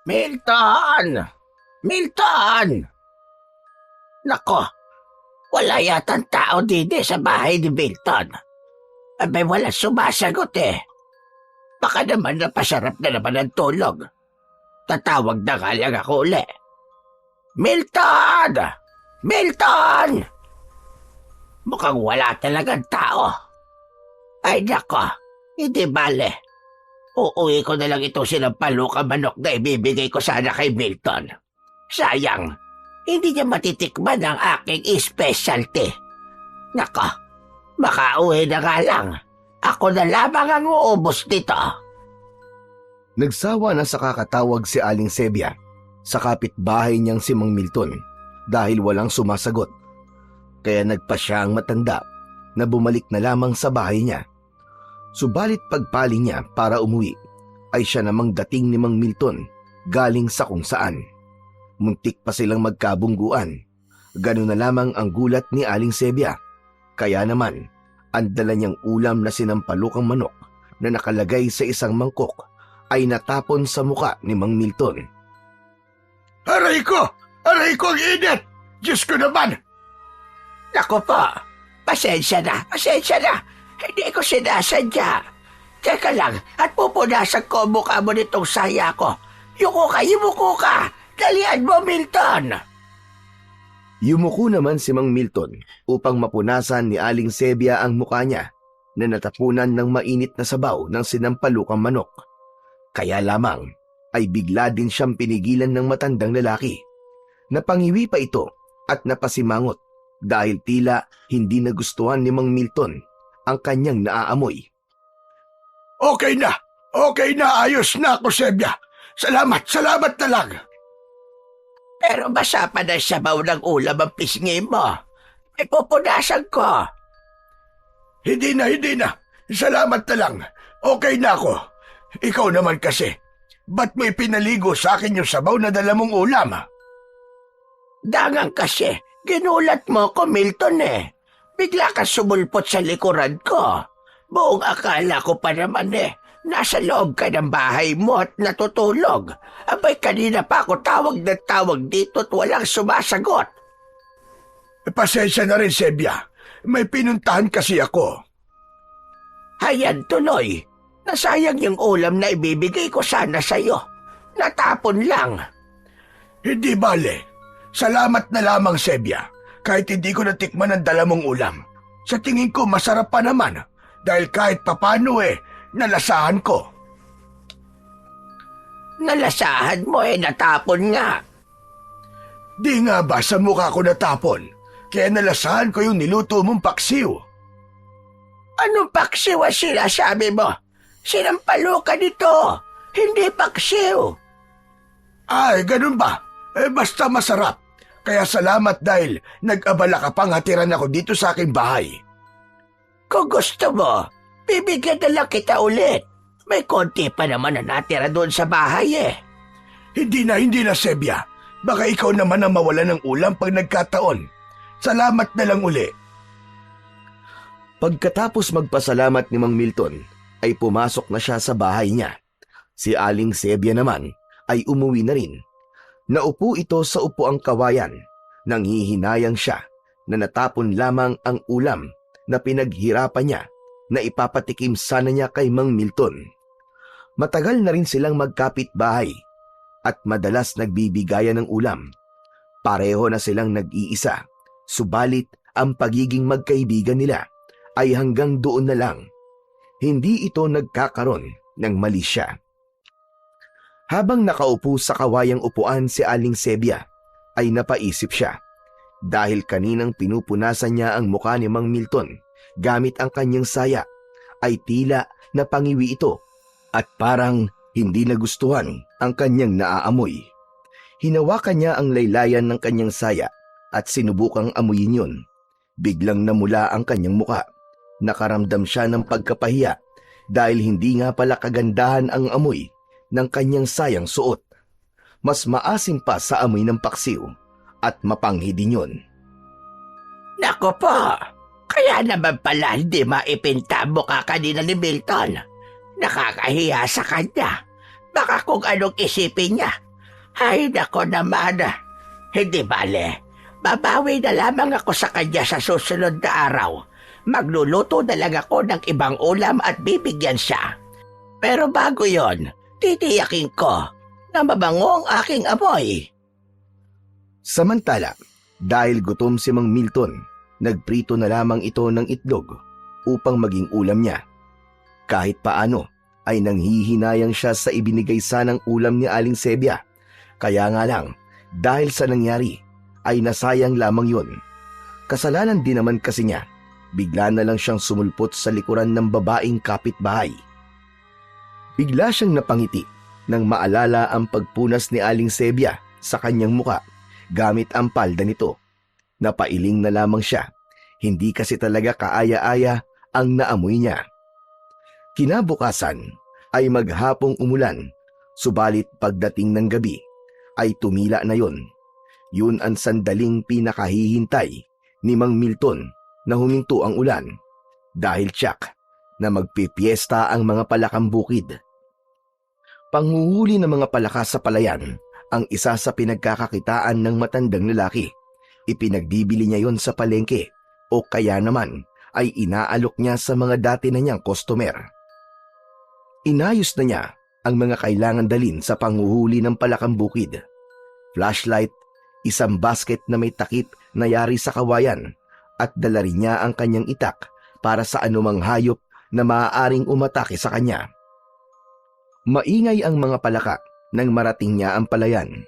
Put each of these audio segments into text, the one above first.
Milton! Milton! Nako, wala yatang tao dito sa bahay ni Milton. Abay, wala sumasagot eh. Baka naman napasarap na naman ang tulog. Tatawag na nga lang ako uli. Milton! Milton! Mukhang wala talagang tao. Ay nako, hindi bale. Uuwi ko na lang itong sinampalukang manok na ibibigay ko sana kay Milton. Sayang, hindi niya matitikman ang aking specialty. Nako, makauwi na nga lang. Ako na lamang ang uubos nito. Nagsawa na sa kakatawag si Aling Sebia sa kapitbahay niyang si Mang Milton dahil walang sumasagot. Kaya nagpa siya ang matanda na bumalik na lamang sa bahay niya. Subalit pagpaling niya para umuwi ay siya namang dating ni Mang Milton galing sa kung saan. Muntik pa silang magkabungguan. Ganun na lamang ang gulat ni Aling Sebia. Kaya naman, ang dala niyang ulam na sinampalukang manok na nakalagay sa isang mangkok ay natapon sa muka ni Mang Milton. Aray ko! Aray ko ang init! Diyos ko naman! Naku po, pasensya na. Hindi ko sinasadya. Teka lang, at pupunasan ko ang mukha mo nitong saya ko. Yumuko ka! Dalian mo, Milton! Yumuko naman si Mang Milton upang mapunasan ni Aling Sebia ang mukha niya na natapunan ng mainit na sabaw ng sinampalukang manok. Kaya lamang ay bigla din siyang pinigilan ng matandang lalaki. Napangiwi pa ito at napasimangot dahil tila hindi nagustuhan ni Mang Milton ang kanyang naaamoy. Okay na! Ayos na ako, Sebia! Salamat na lang! Pero basa pa na sabaw ng ulam ang pisngi mo. May pupunasan ko. Hindi na. Salamat na lang. Okay na ako. Ikaw naman kasi, ba't mo ipinaligo sa akin yung sabaw na dala mong ulam? Dangang kasi, ginulat mo ko, Milton eh. Bigla ka sumulpot sa likuran ko. Buong akala ko pa naman nasa loob ka ng bahay mo at natutulog. Abay, kanina pa ako tawag na tawag dito at walang sumasagot. Pasensya na rin, Sebia. May pinuntahan kasi ako. Hayan tuloy. Nasayang yung ulam na ibibigay ko sana sa'yo. Natapon lang. Hindi bale. Salamat na lamang, Sebia. Kahit hindi ko natikman ang dala mong ulam. Sa tingin ko masarap pa naman. Dahil kahit papano nalasahan ko. Nalasahan mo natapon nga. Di nga ba sa mukha ko natapon? Kaya nalasahan ko yung niluto mong paksiw. Anong paksiw ang sinasabi mo? Sinampalo ka nito. Hindi paksiw. Ay, ganun ba? Basta masarap. Kaya salamat dahil nag-abala ka pang hatiran ako dito sa aking bahay. Kung gusto mo, bibigyan na lang kita ulit. May konti pa naman na natira doon sa bahay Hindi na, Sebia. Baka ikaw naman ang mawala ng ulam pag nagkataon. Salamat na lang uli. Pagkatapos magpasalamat ni Mang Milton, ay pumasok na siya sa bahay niya. Si Aling Sebia naman ay umuwi na rin. Naupo ito sa upuang kawayan. Nanghihinayang siya na natapon lamang ang ulam na pinaghirapan niya na ipapatikim sana niya kay Mang Milton. Matagal na rin silang magkapit-bahay at madalas nagbibigayan ng ulam. Pareho na silang nag-iisa, subalit ang pagiging magkaibigan nila ay hanggang doon na lang. Hindi ito nagkakaroon ng mali siya. Habang nakaupo sa kawayang upuan si Aling Sebia, ay napaisip siya dahil kaninang pinupunasan niya ang mukha ni Mang Milton gamit ang kanyang saya, ay tila napangiwi ito at parang hindi nagustuhan ang kanyang naaamoy. Hinawakan niya ang laylayan ng kanyang saya at sinubukang amuyin yun. Biglang namula ang kanyang muka. Nakaramdam siya ng pagkapahiya dahil hindi nga pala kagandahan ang amoy ng kanyang sayang suot. Mas maasim pa sa amoy ng paksiw at mapanghi din yun. Nako po, kaya naman pala hindi maipinta ang mukha kanina ni Milton. Nakakahiya sa kanya. Baka kung anong isipin niya, Ay, nako naman. Hindi bale. Babawi na lamang ako sa kanya sa susunod na araw. Magluluto na lang ako ng ibang ulam at bibigyan siya. Pero bago yon, titiyakin ko na mabango ang aking amoy. Samantala, dahil gutom si Mang Milton, nagprito na lamang ito ng itlog upang maging ulam niya. Kahit paano ay nanghihinayang siya sa ibinigay sanang ulam ni Aling Sebia. Kaya nga lang, dahil sa nangyari, ay nasayang lamang yun. Kasalanan din naman kasi niya, bigla na lang siyang sumulpot sa likuran ng babaeng kapitbahay. Bigla siyang napangiti nang maalala ang pagpunas ni Aling Sebia sa kanyang muka gamit ang palda nito. Napailing na lamang siya, hindi kasi talaga kaaya-aya ang naamoy niya. Kinabukasan ay maghapong umulan, subalit pagdating ng gabi ay tumila na yon. Yun ang sandaling pinakahihintay ni Mang Milton na huminto ang ulan dahil tiyak na magpipiesta ang mga palakang bukid. Panghuhuli ng mga palaka sa palayan ang isa sa pinagkakakitaan ng matandang lalaki. Ipinagbibili niya yon sa palengke o kaya naman ay inaalok niya sa mga dati na niyang customer. Inayos na niya ang mga kailangan dalin sa panghuhuli ng palakang bukid. Flashlight, isang basket na may takip na yari sa kawayan at dala rin niya ang kanyang itak para sa anumang hayop na maaaring umatake sa kanya. Maingay ang mga palaka nang marating niya ang palayan.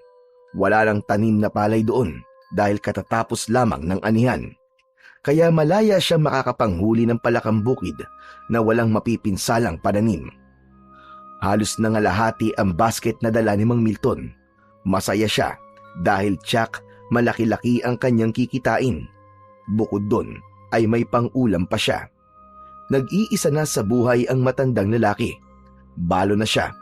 Wala lang tanim na palay doon dahil katatapos lamang ng anihan. Kaya malaya siyang makakapanghuli ng palakang bukid na walang mapipinsalang pananim. Halos nangalahati ang basket na dala ni Mang Milton. Masaya siya dahil tiyak malaki-laki ang kanyang kikitain. Bukod doon ay may pang-ulam pa siya. Nag-iisa na sa buhay ang matandang lalaki. Balo na siya,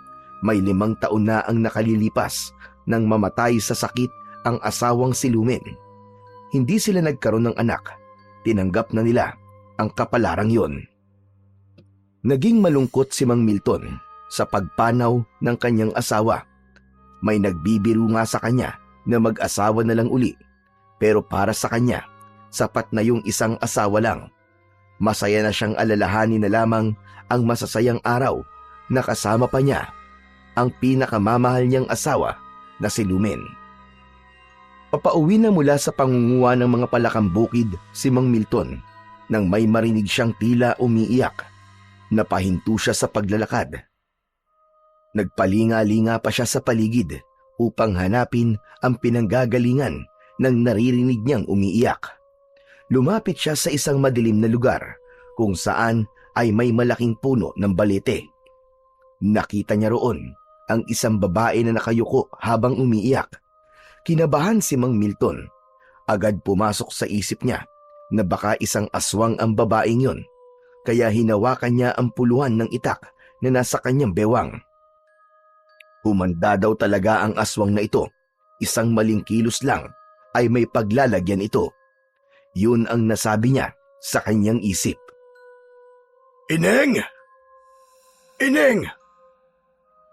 may 5 taon na ang nakalilipas nang mamatay sa sakit ang asawang si Lumen. Hindi sila nagkaroon ng anak. Tinanggap na nila ang kapalarang yon. Naging malungkot si Mang Milton sa pagpanaw ng kanyang asawa. May nagbibiro nga sa kanya na mag-asawa na lang uli. Pero para sa kanya, sapat na yung isang asawa lang. Masaya na siyang alalahanin na lamang ang masasayang araw na kasama pa niya ang pinakamamahal niyang asawa na si Lumen. Papauwi na mula sa pangunguha ng mga palakang bukid si Mang Milton nang may marinig siyang tila umiiyak. Napahinto siya sa paglalakad. Nagpalinga-linga pa siya sa paligid upang hanapin ang pinanggagalingan ng naririnig niyang umiiyak. Lumapit siya sa isang madilim na lugar kung saan ay may malaking puno ng balete. Nakita niya roon ang isang babae na nakayuko habang umiiyak. Kinabahan si Mang Milton. Agad pumasok sa isip niya na baka isang aswang ang babaeng yon, kaya hinawakan niya ang puluhan ng itak na nasa kanyang bewang. Humanda daw talaga ang aswang na ito. Isang maling kilos lang ay may paglalagyan ito. Yun ang nasabi niya sa kanyang isip. Ineng! Ineng!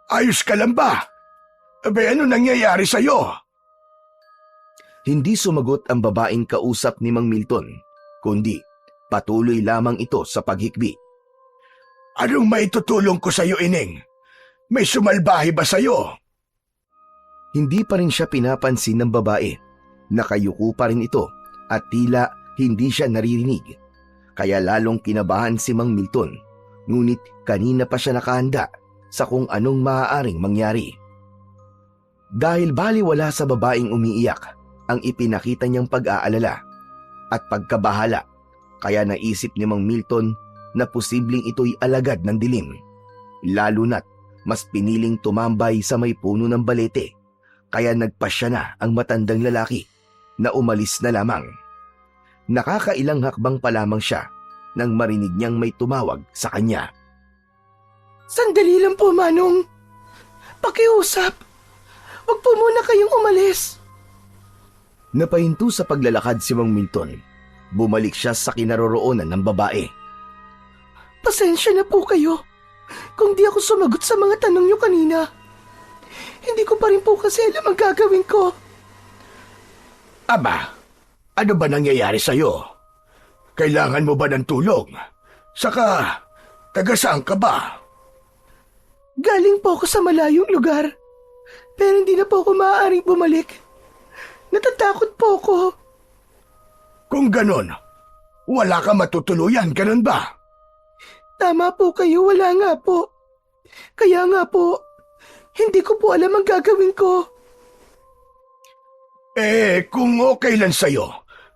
Ayos ka lang ba? Abe, ano nangyayari sa'yo? Hindi sumagot ang babaeng kausap ni Mang Milton, kundi patuloy lamang ito sa paghikbi. Anong maitutulong ko sa'yo, Ineng? May sumalbahe ba sa'yo? Hindi pa rin siya pinapansin ng babae. Nakayuko pa rin ito at tila hindi siya naririnig. Kaya lalong kinabahan si Mang Milton, ngunit kanina pa siya nakahanda sa kung anong maaaring mangyari. Dahil baliwala sa babaeng umiiyak ang ipinakita niyang pag-aalala at pagkabahala, kaya naisip ni Mang Milton na posibleng ito'y alagad ng dilim. Lalo na't mas piniling tumambay sa may puno ng balete, kaya nagpasya na ang matandang lalaki na umalis na lamang. Nakakailang hakbang pa lamang siya nang marinig niyang may tumawag sa kanya. Sandali lang po, Manong. Pakiusap. Huwag po muna kayong umalis. Napahinto sa paglalakad si Mang Milton. Bumalik siya sa kinaroroonan ng babae. Pasensya na po kayo kung di ako sumagot sa mga tanong niyo kanina. hindi ko pa rin po kasi alam ang gagawin ko. Aba, ano ba nangyayari sa'yo? Kailangan mo ba ng tulong? Saka, taga saan ka ba? Galing po ako sa malayong lugar. Pero hindi na po ako maaaring bumalik. Natatakot po ako. Kung ganon, wala ka matutuluyan, ganon ba? Tama po kayo, wala nga po. Kaya nga po, hindi ko po alam ang gagawin ko. Kung okay lang sa'yo,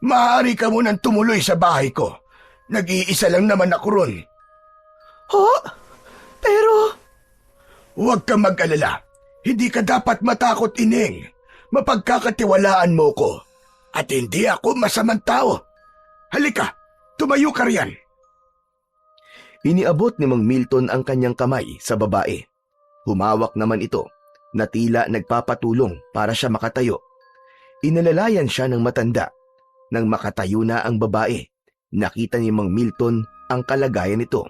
maaari ka munang tumuloy sa bahay ko. Nag-iisa lang naman ako ron. Ho? Pero... Huwag kang mag-alala. Hindi ka dapat matakot, Ining. Mapagkakatiwalaan mo ko. At hindi ako masamang tao. Halika, tumayo ka riyan. Iniabot ni Mang Milton ang kanyang kamay sa babae. Humawak naman ito na tila nagpapatulong para siya makatayo. Inalalayan siya ng matanda. Nang makatayo na ang babae, nakita ni Mang Milton ang kalagayan nito.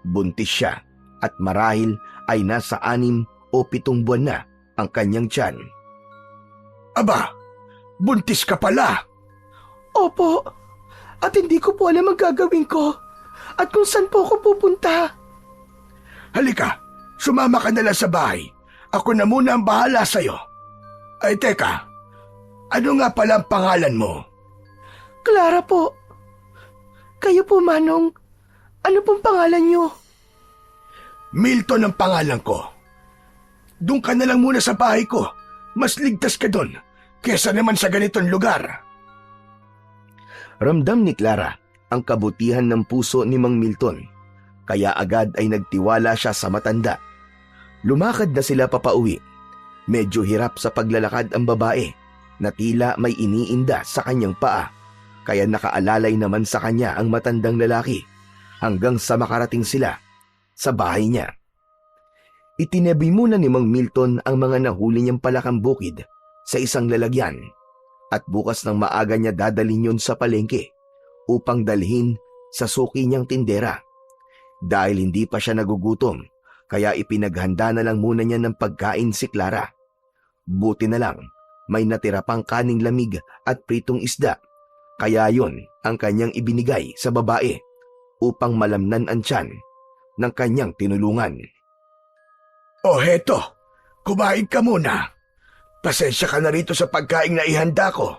Buntis siya at marahil ay nasa 6 o 7 buwan na ang kanyang tiyan. Aba, buntis ka pala. Opo, at hindi ko po alam ang gagawin ko at kung saan po ako pupunta. Halika, sumama ka na lang sa bahay. Ako na muna ang bahala sa'yo. Ay teka, ano nga pala ang pangalan mo? Clara po. Kayo po, Manong. Ano pong pangalan niyo? Milton ang pangalan ko. Doon ka na lang muna sa bahay ko. Mas ligtas ka doon kesa naman sa ganitong lugar. Ramdam ni Clara ang kabutihan ng puso ni Mang Milton, kaya agad ay nagtiwala siya sa matanda. Lumakad na sila papauwi. Medyo hirap sa paglalakad ang babae na tila may iniinda sa kanyang paa, kaya nakaalalay naman sa kanya ang matandang lalaki hanggang sa makarating sila sa bahay niya. Itinabi muna ni Mang Milton ang mga nahuli niyang palakang bukid sa isang lalagyan at bukas ng maaga niya dadalhin yun sa palengke upang dalhin sa suki niyang tindera. Dahil hindi pa siya nagugutom, kaya ipinaghanda na lang muna niya ng pagkain si Clara. Buti na lang, may natira pang kaning lamig at pritong isda, kaya yun ang kanyang ibinigay sa babae upang malamnan ang tiyan ng kanyang tinulungan. O heto, kumain ka muna. Pasensya ka na rito sa pagkain na ihanda ko.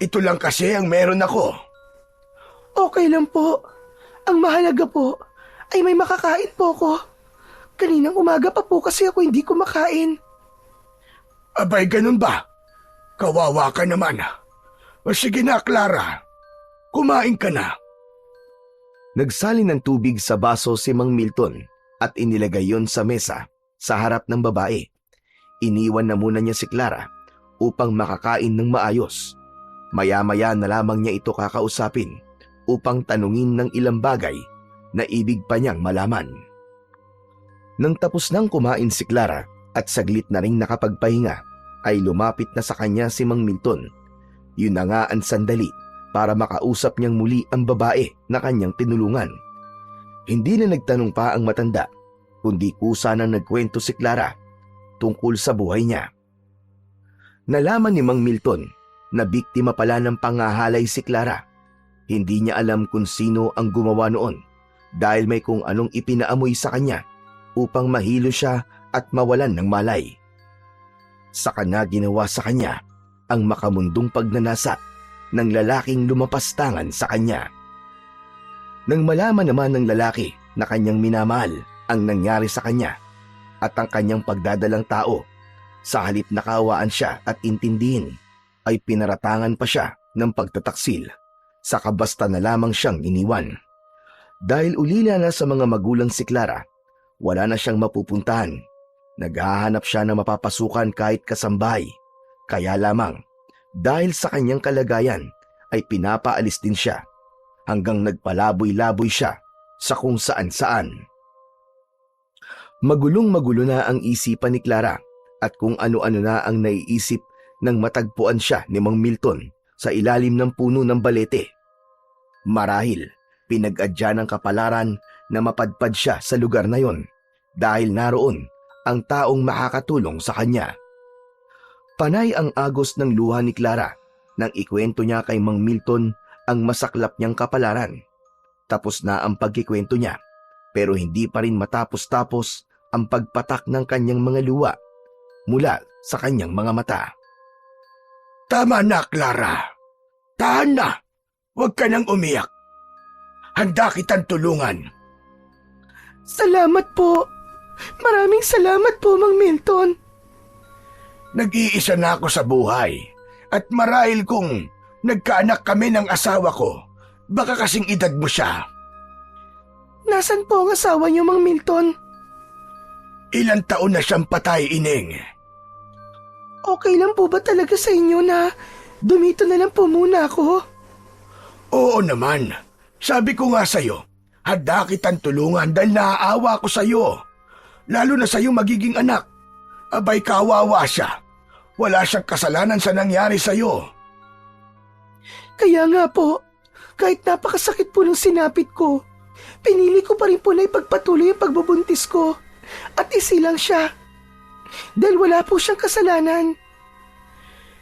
Ito lang kasi ang meron ako. Okay lang po. Ang mahalaga po ay may makakain po ko. Kaninang umaga pa po kasi ako hindi kumakain. Abay, ganun ba? Kawawa ka naman. O sige na, Clara. Kumain ka na. Nagsalin ng tubig sa baso si Mang Milton at inilagay yon sa mesa sa harap ng babae. Iniwan na muna niya si Clara upang makakain ng maayos. Maya-maya na lamang niya ito kakausapin upang tanungin ng ilang bagay na ibig pa niyang malaman. Nang tapos nang kumain si Clara at saglit na ring nakapagpahinga, ay lumapit na sa kanya si Mang Milton. Yun na nga ang sandali para makausap niyang muli ang babae na kanyang tinulungan. Hindi na nagtanong pa ang matanda, kundi kusa nang nagkwento si Clara tungkol sa buhay niya. Nalaman ni Mang Milton na biktima pala ng pangahalay si Clara. Hindi niya alam kung sino ang gumawa noon dahil may kung anong ipinaamoy sa kanya upang mahilo siya at mawalan ng malay. Saka na ginawa sa kanya ang makamundong pagnanasa ng lalaking lumapastangan sa kanya. Nang malaman naman ng lalaki na kanyang minamahal ang nangyari sa kanya at ang kanyang pagdadalang tao, sa halip na kaawaan siya at intindihin, ay pinaratangan pa siya ng pagtataksil, saka basta na lamang siyang iniwan. Dahil ulila na sa mga magulang si Clara, wala na siyang mapupuntahan. Naghahanap siya na mapapasukan kahit kasambahay. Kaya lamang, dahil sa kanyang kalagayan, ay pinapaalis din siya hanggang nagpalaboy-laboy siya sa kung saan-saan. Magulong-magulo na ang isipan ni Clara at kung ano-ano na ang naiisip nang matagpuan siya ni Mang Milton sa ilalim ng puno ng balete. Marahil, pinag-adya ng kapalaran na mapadpad siya sa lugar na yon dahil naroon ang taong makakatulong sa kanya. Panay ang agos ng luha ni Clara nang ikwento niya kay Mang Milton ang masaklap niyang kapalaran. Tapos na ang pagkikwento niya, pero hindi pa rin matapos-tapos ang pagpatak ng kanyang mga luha mula sa kanyang mga mata. Tama na, Clara. Tahan na. Huwag ka nang umiyak. Handa kitang tulungan. Salamat po. Maraming salamat po, Mang Milton. Nag-iisa na ako sa buhay. At marahil kung nagkaanak kami ng asawa ko, baka kasing edad mo siya. Nasaan po ang asawa niyo, Mang Milton? Ilang taon na siyang patay, Ining. Okay lang po ba talaga sa inyo na dumito na lang po muna ako? Oo naman. Sabi ko nga sa'yo, handa kitang tulungan dahil naaawa ko sa'yo. Lalo na sa'yo magiging anak. Abay, kawawa siya. Wala siyang kasalanan sa nangyari sa'yo. Kaya nga po, kahit napakasakit po ng sinapit ko, pinili ko pa rin po na ipagpatuloy ang pagbubuntis ko at isilang siya. Dahil wala po siyang kasalanan.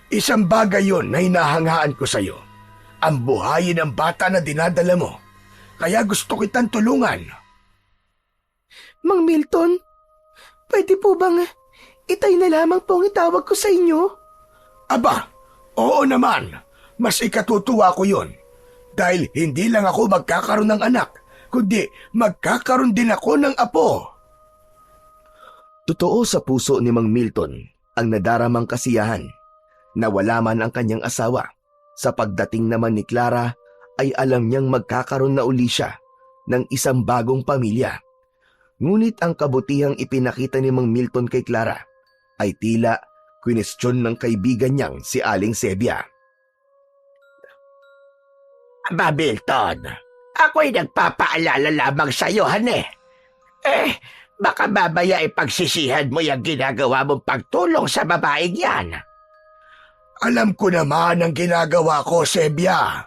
Isang bagay yon na hinahangaan ko sa'yo. Ang buhayin ng bata na dinadala mo. Kaya gusto kitang tulungan. Mang Milton, pwede po bang itay na lamang po ang itawag ko sa inyo? Aba, oo naman. Mas ikatutuwa ko yon. Dahil hindi lang ako magkakaroon ng anak, kundi magkakaroon din ako ng apo. Totoo sa puso ni Mang Milton ang nadaramang kasiyahan na wala man ang kanyang asawa. Sa pagdating naman ni Clara ay alam niyang magkakaroon na uli siya ng isang bagong pamilya. Ngunit ang kabutihang ipinakita ni Mang Milton kay Clara ay tila kwinestyon ng kaibigan niyang si Aling Sebia. Aba, Milton, ako'y nagpapaalala lamang sa'yo, hane. Baka babaya ipagsisihan mo yung ginagawa mong pagtulong sa babaeng yan. Alam ko naman ang ginagawa ko, Sebia.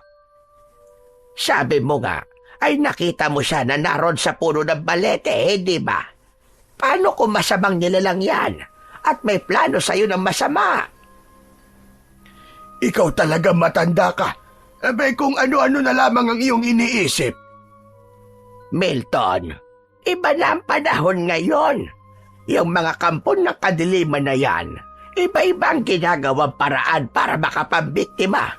Sabi mo nga, ay nakita mo siya na naroon sa puno ng balete, hindi ba? Paano kung masamang nilalang yan at may plano sa'yo ng masama? Ikaw talaga matanda ka. Abay kung ano-ano na lamang ang iyong iniisip. Milton, iba na ang panahon ngayon. Yung mga kampon ng kadiliman na yan, iba-ibang ginagawang paraan para makapambiktima.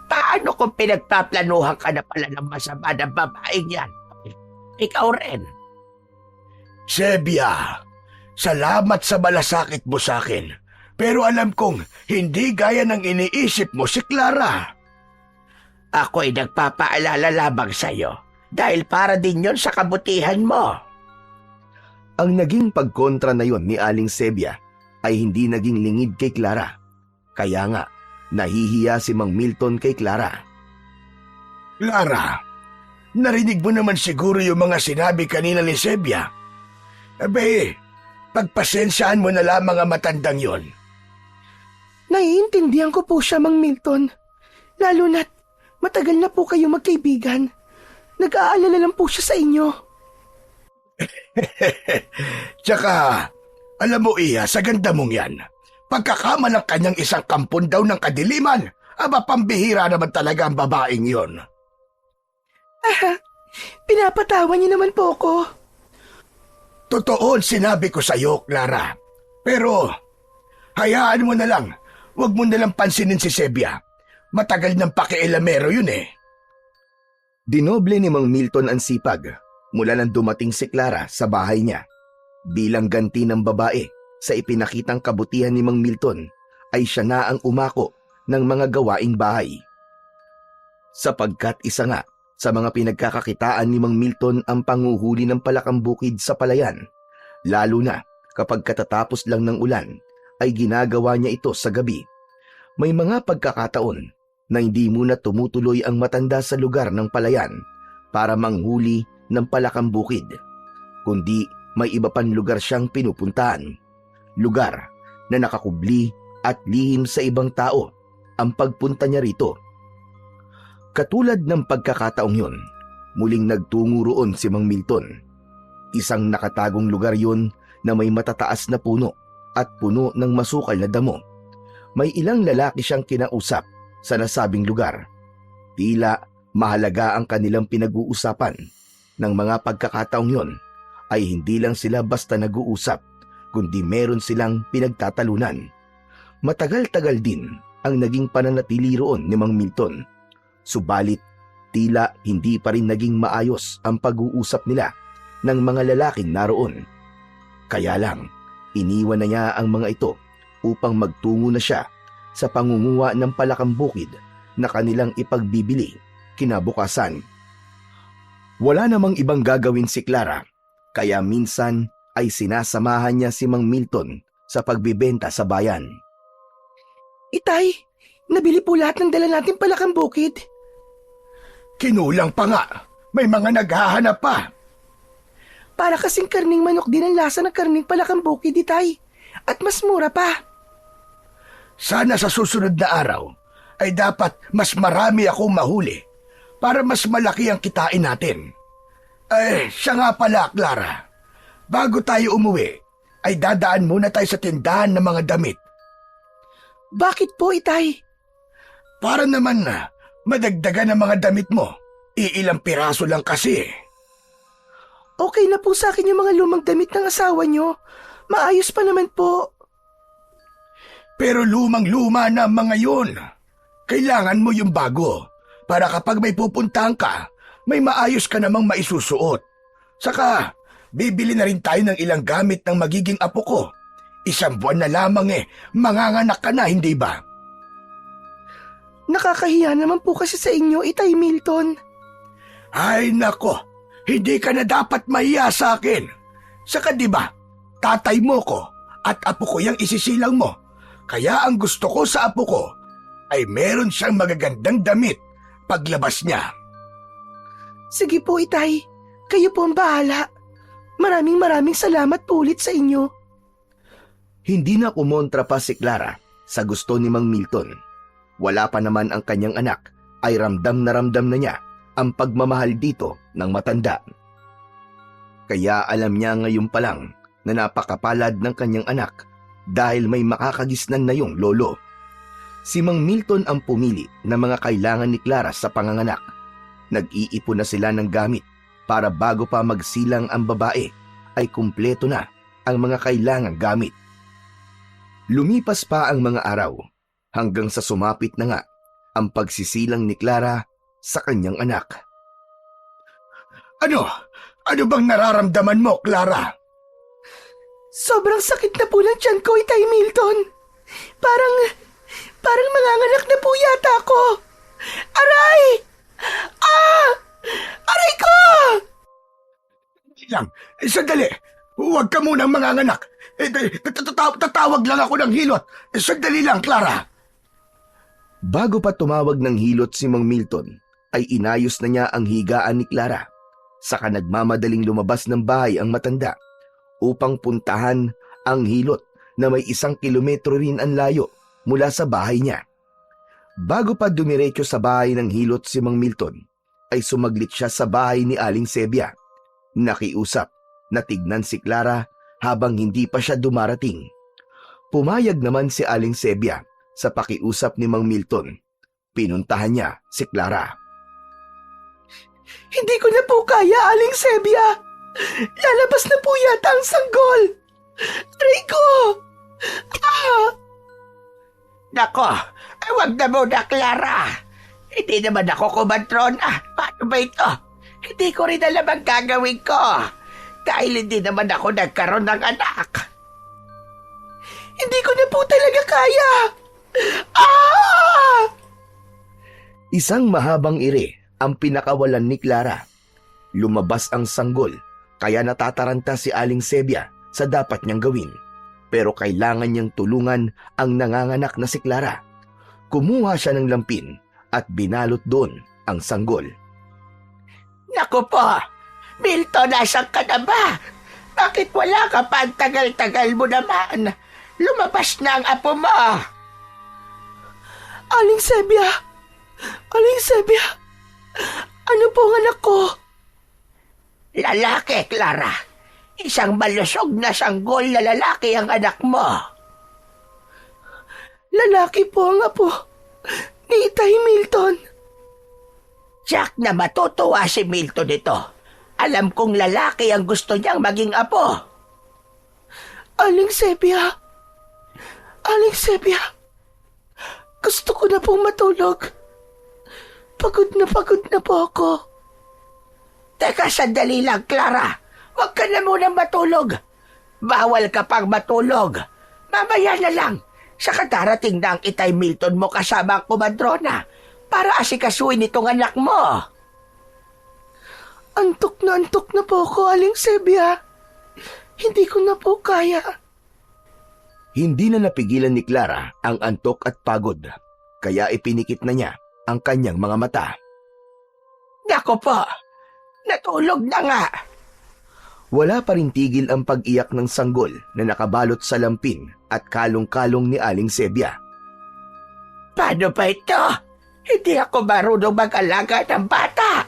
Paano kung pinagpaplanuhan ka na pala ng masama ng babaeng yan? Ikaw rin. Sebia, salamat sa malasakit mo sa akin. Pero alam kong hindi gaya ng iniisip mo si Clara. Ako'y nagpapaalala lamang sa'yo dahil para din yon sa kabutihan mo. Ang naging pagkontra na yon ni Aling Sebia ay hindi naging lingid kay Clara. Kaya nga, nahihiya si Mang Milton kay Clara. Clara, narinig mo naman siguro yung mga sinabi kanina ni Sebia. Abe, pagpasensyaan mo na lamang ang matandang yon. Naiintindihan ko po siya, Mang Milton. Lalo na't matagal na po kayo magkaibigan. Nag-aalala lang po siya sa inyo. Tsaka, alam mo iya, sa ganda mong yan, pagkakama ng kanyang isang kampon daw ng kadiliman, aba pambihira naman talaga ang babaeng yon. Pinapatawa niyo naman po ako. Totoo ang sinabi ko sa iyo, Clara. Pero, hayaan mo na lang, huwag mo na lang pansinin si Sebia. Matagal ng pakialamero yun eh. Dinoble ni Mang Milton ang sipag mula nang dumating si Clara sa bahay niya. Bilang ganti ng babae sa ipinakitang kabutihan ni Mang Milton ay siya na ang umako ng mga gawaing bahay. Sapagkat isa nga sa mga pinagkakakitaan ni Mang Milton ang panguhuli ng palakang bukid sa palayan, lalo na kapag katatapos lang ng ulan ay ginagawa niya ito sa gabi. May mga pagkakataon na hindi muna tumutuloy ang matanda sa lugar ng palayan para manghuli ng palakang bukid, kundi may iba pang lugar siyang pinupuntaan. Lugar na nakakubli at lihim sa ibang tao ang pagpunta niya rito. Katulad ng pagkakataong yun, muling nagtungo roon si Mang Milton. Isang nakatagong lugar yun na may matataas na puno at puno ng masukal na damo. may ilang lalaki siyang kinausap sa nasabing lugar. Tila mahalaga ang kanilang pinag-uusapan. Ng mga pagkakataong yon ay hindi lang sila basta nag-uusap, kundi meron silang pinagtatalunan. Matagal-tagal din ang naging pananatili roon ni Mang Milton. Subalit, tila hindi pa rin naging maayos ang pag-uusap nila ng mga lalaking naroon. Kaya lang, iniwan na niya ang mga ito upang magtungo na siya sa pangunguha ng palakang bukid na kanilang ipagbibili kinabukasan. Wala namang ibang gagawin si Clara, kaya minsan ay sinasamahan niya si Mang Milton sa pagbibenta sa bayan. Itay, nabili po lahat ng dala natin palakang bukid. Kinulang pa nga. May mga naghahanap pa. Para kasing karning manok din ang lasa ng karning palakang bukid, Itay. At mas mura pa. Sana sa susunod na araw ay dapat mas marami akong mahuli para mas malaki ang kitain natin. Siya nga pala, Clara. Bago tayo umuwi, ay dadaan muna tayo sa tindahan ng mga damit. Bakit po, Itay? Para naman madagdagan ang mga damit mo. Iilang piraso lang kasi. Okay na po sa akin yung mga lumang damit ng asawa nyo. Maayos pa naman po. Pero lumang-luma na ang mga yun. Kailangan mo yung bago para kapag may pupuntahan ka, may maayos ka namang maisusuot. Saka, bibili na rin tayo ng ilang gamit ng magiging apo ko. 1 buwan na lamang manganganak ka na, hindi ba? Nakakahiya naman po kasi sa inyo, Itay Milton. Ay nako, hindi ka na dapat mahiya sa akin. Saka di ba, tatay mo ko at apo ko yung isisilang mo. Kaya ang gusto ko sa apo ko ay meron siyang magagandang damit paglabas niya. Sige po, Itay. Kayo po ang bahala. Maraming salamat po ulit sa inyo. Hindi na kumontra pa si Clara sa gusto ni Mang Milton. Wala pa naman ang kanyang anak ay ramdam na niya ang pagmamahal dito ng matanda. Kaya alam niya ngayon pa lang na napakapalad ng kanyang anak dahil may makakagisnan na yung lolo. Si Mang Milton ang pumili ng mga kailangan ni Clara sa panganganak. Nag-iipon na sila ng gamit para bago pa magsilang ang babae ay kumpleto na ang mga kailangang gamit. Lumipas pa ang mga araw hanggang sa sumapit na nga ang pagsisilang ni Clara sa kanyang anak. Ano? Ano bang nararamdaman mo, Clara? Sobrang sakit na po ng tiyan ko, Itay Milton. Parang manganganak na po yata ako. Aray! Aray ko! Sandali. Huwag ka munang manganganak. Tatawag lang ako ng hilot. Sandali lang, Clara. Bago pa tumawag ng hilot si Mang Milton, ay inayos na niya ang higaan ni Clara. Saka nagmamadaling lumabas ng bahay ang matanda upang puntahan ang hilot na may 1 kilometro rin ang layo mula sa bahay niya. Bago pa dumiretso sa bahay ng hilot si Mang Milton, ay sumaglit siya sa bahay ni Aling Sebia. Nakiusap na tignan si Clara habang hindi pa siya dumarating. Pumayag naman si Aling Sebia sa pakiusap ni Mang Milton. Pinuntahan niya si Clara. Hindi ko na po kaya, Aling Sebia. Lalabas na po yata ang sanggol. Aray ko! Nako, wag na muna, Clara. Hindi naman ako kumantrona. Paano ba ito? Hindi ko rin alam ang gagawin ko. Dahil hindi naman ako nagkaroon ng anak. Hindi ko na po talaga kaya. Isang mahabang ire ang pinakawalan ni Clara. Lumabas ang sanggol, kaya natataranta si Aling Sebia sa dapat niyang gawin. Pero kailangan niyang tulungan ang nanganganak na si Clara. Kumuha siya ng lampin at binalot doon ang sanggol. Naku po, Milton, nasan ka na ba? Bakit wala ka pa? Ang tagal-tagal mo naman. Lumabas na ang apo mo. Aling Sebia! Aling Sebia! Ano po ang anak ko? Lalaki, Clara. Isang malusog na sanggol na lalaki ang anak mo. Lalaki po ang apo ni Itay Milton. Jack na matutuwa si Milton nito. Alam kong lalaki ang gusto niyang maging apo. Aling Sebia. Aling Sebia. Gusto ko na pong matulog. Pagod na po ako. Teka, sandali lang, Clara. Huwag ka na munang matulog. Bawal ka pang matulog. Mamaya na lang. Saka darating na ang Itay Milton mo kasama ang kumadrona para asikasuin itong anak mo. Antok na po ako, Aling Sebia. Hindi ko na po kaya. Hindi na napigilan ni Clara ang antok at pagod, kaya ipinikit na niya ang kanyang mga mata. Nako po, natulog na nga. Wala pa rin tigil ang pag-iyak ng sanggol na nakabalot sa lampin at kalong-kalong ni Aling Sebia. Paano ba ito? Hindi ako marunong mag-alaga ng bata.